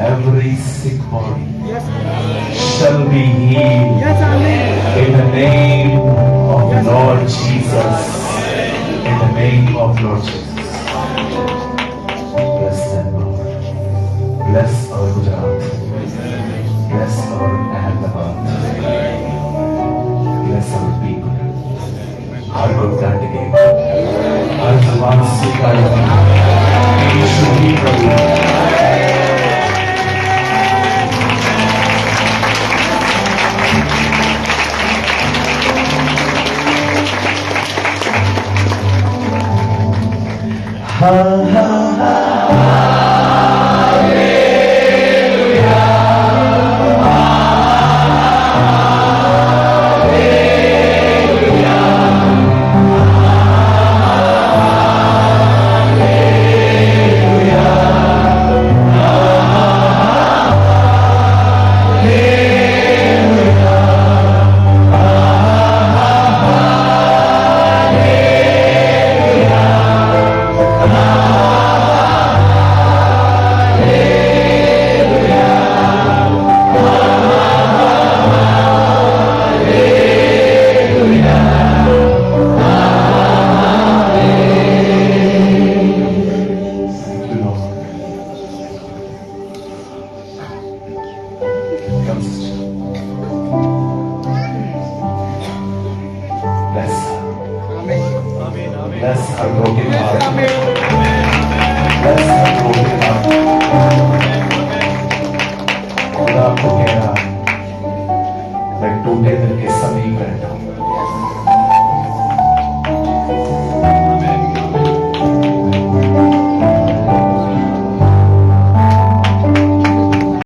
Every sick body shall be healed in the name of the Lord Jesus. In the name of Lord Jesus. Bless them, Lord. Bless our Gujarat. Bless our Ahmedabad. Bless our people. हर को ग्रंथ के हर जबान स्वीकार यीशु ही प्रभु. Ha ha ha. Bless her broken heart. Bless her broken heart. खुदा आपको कह रहा है, मैं टूटे दिल के सब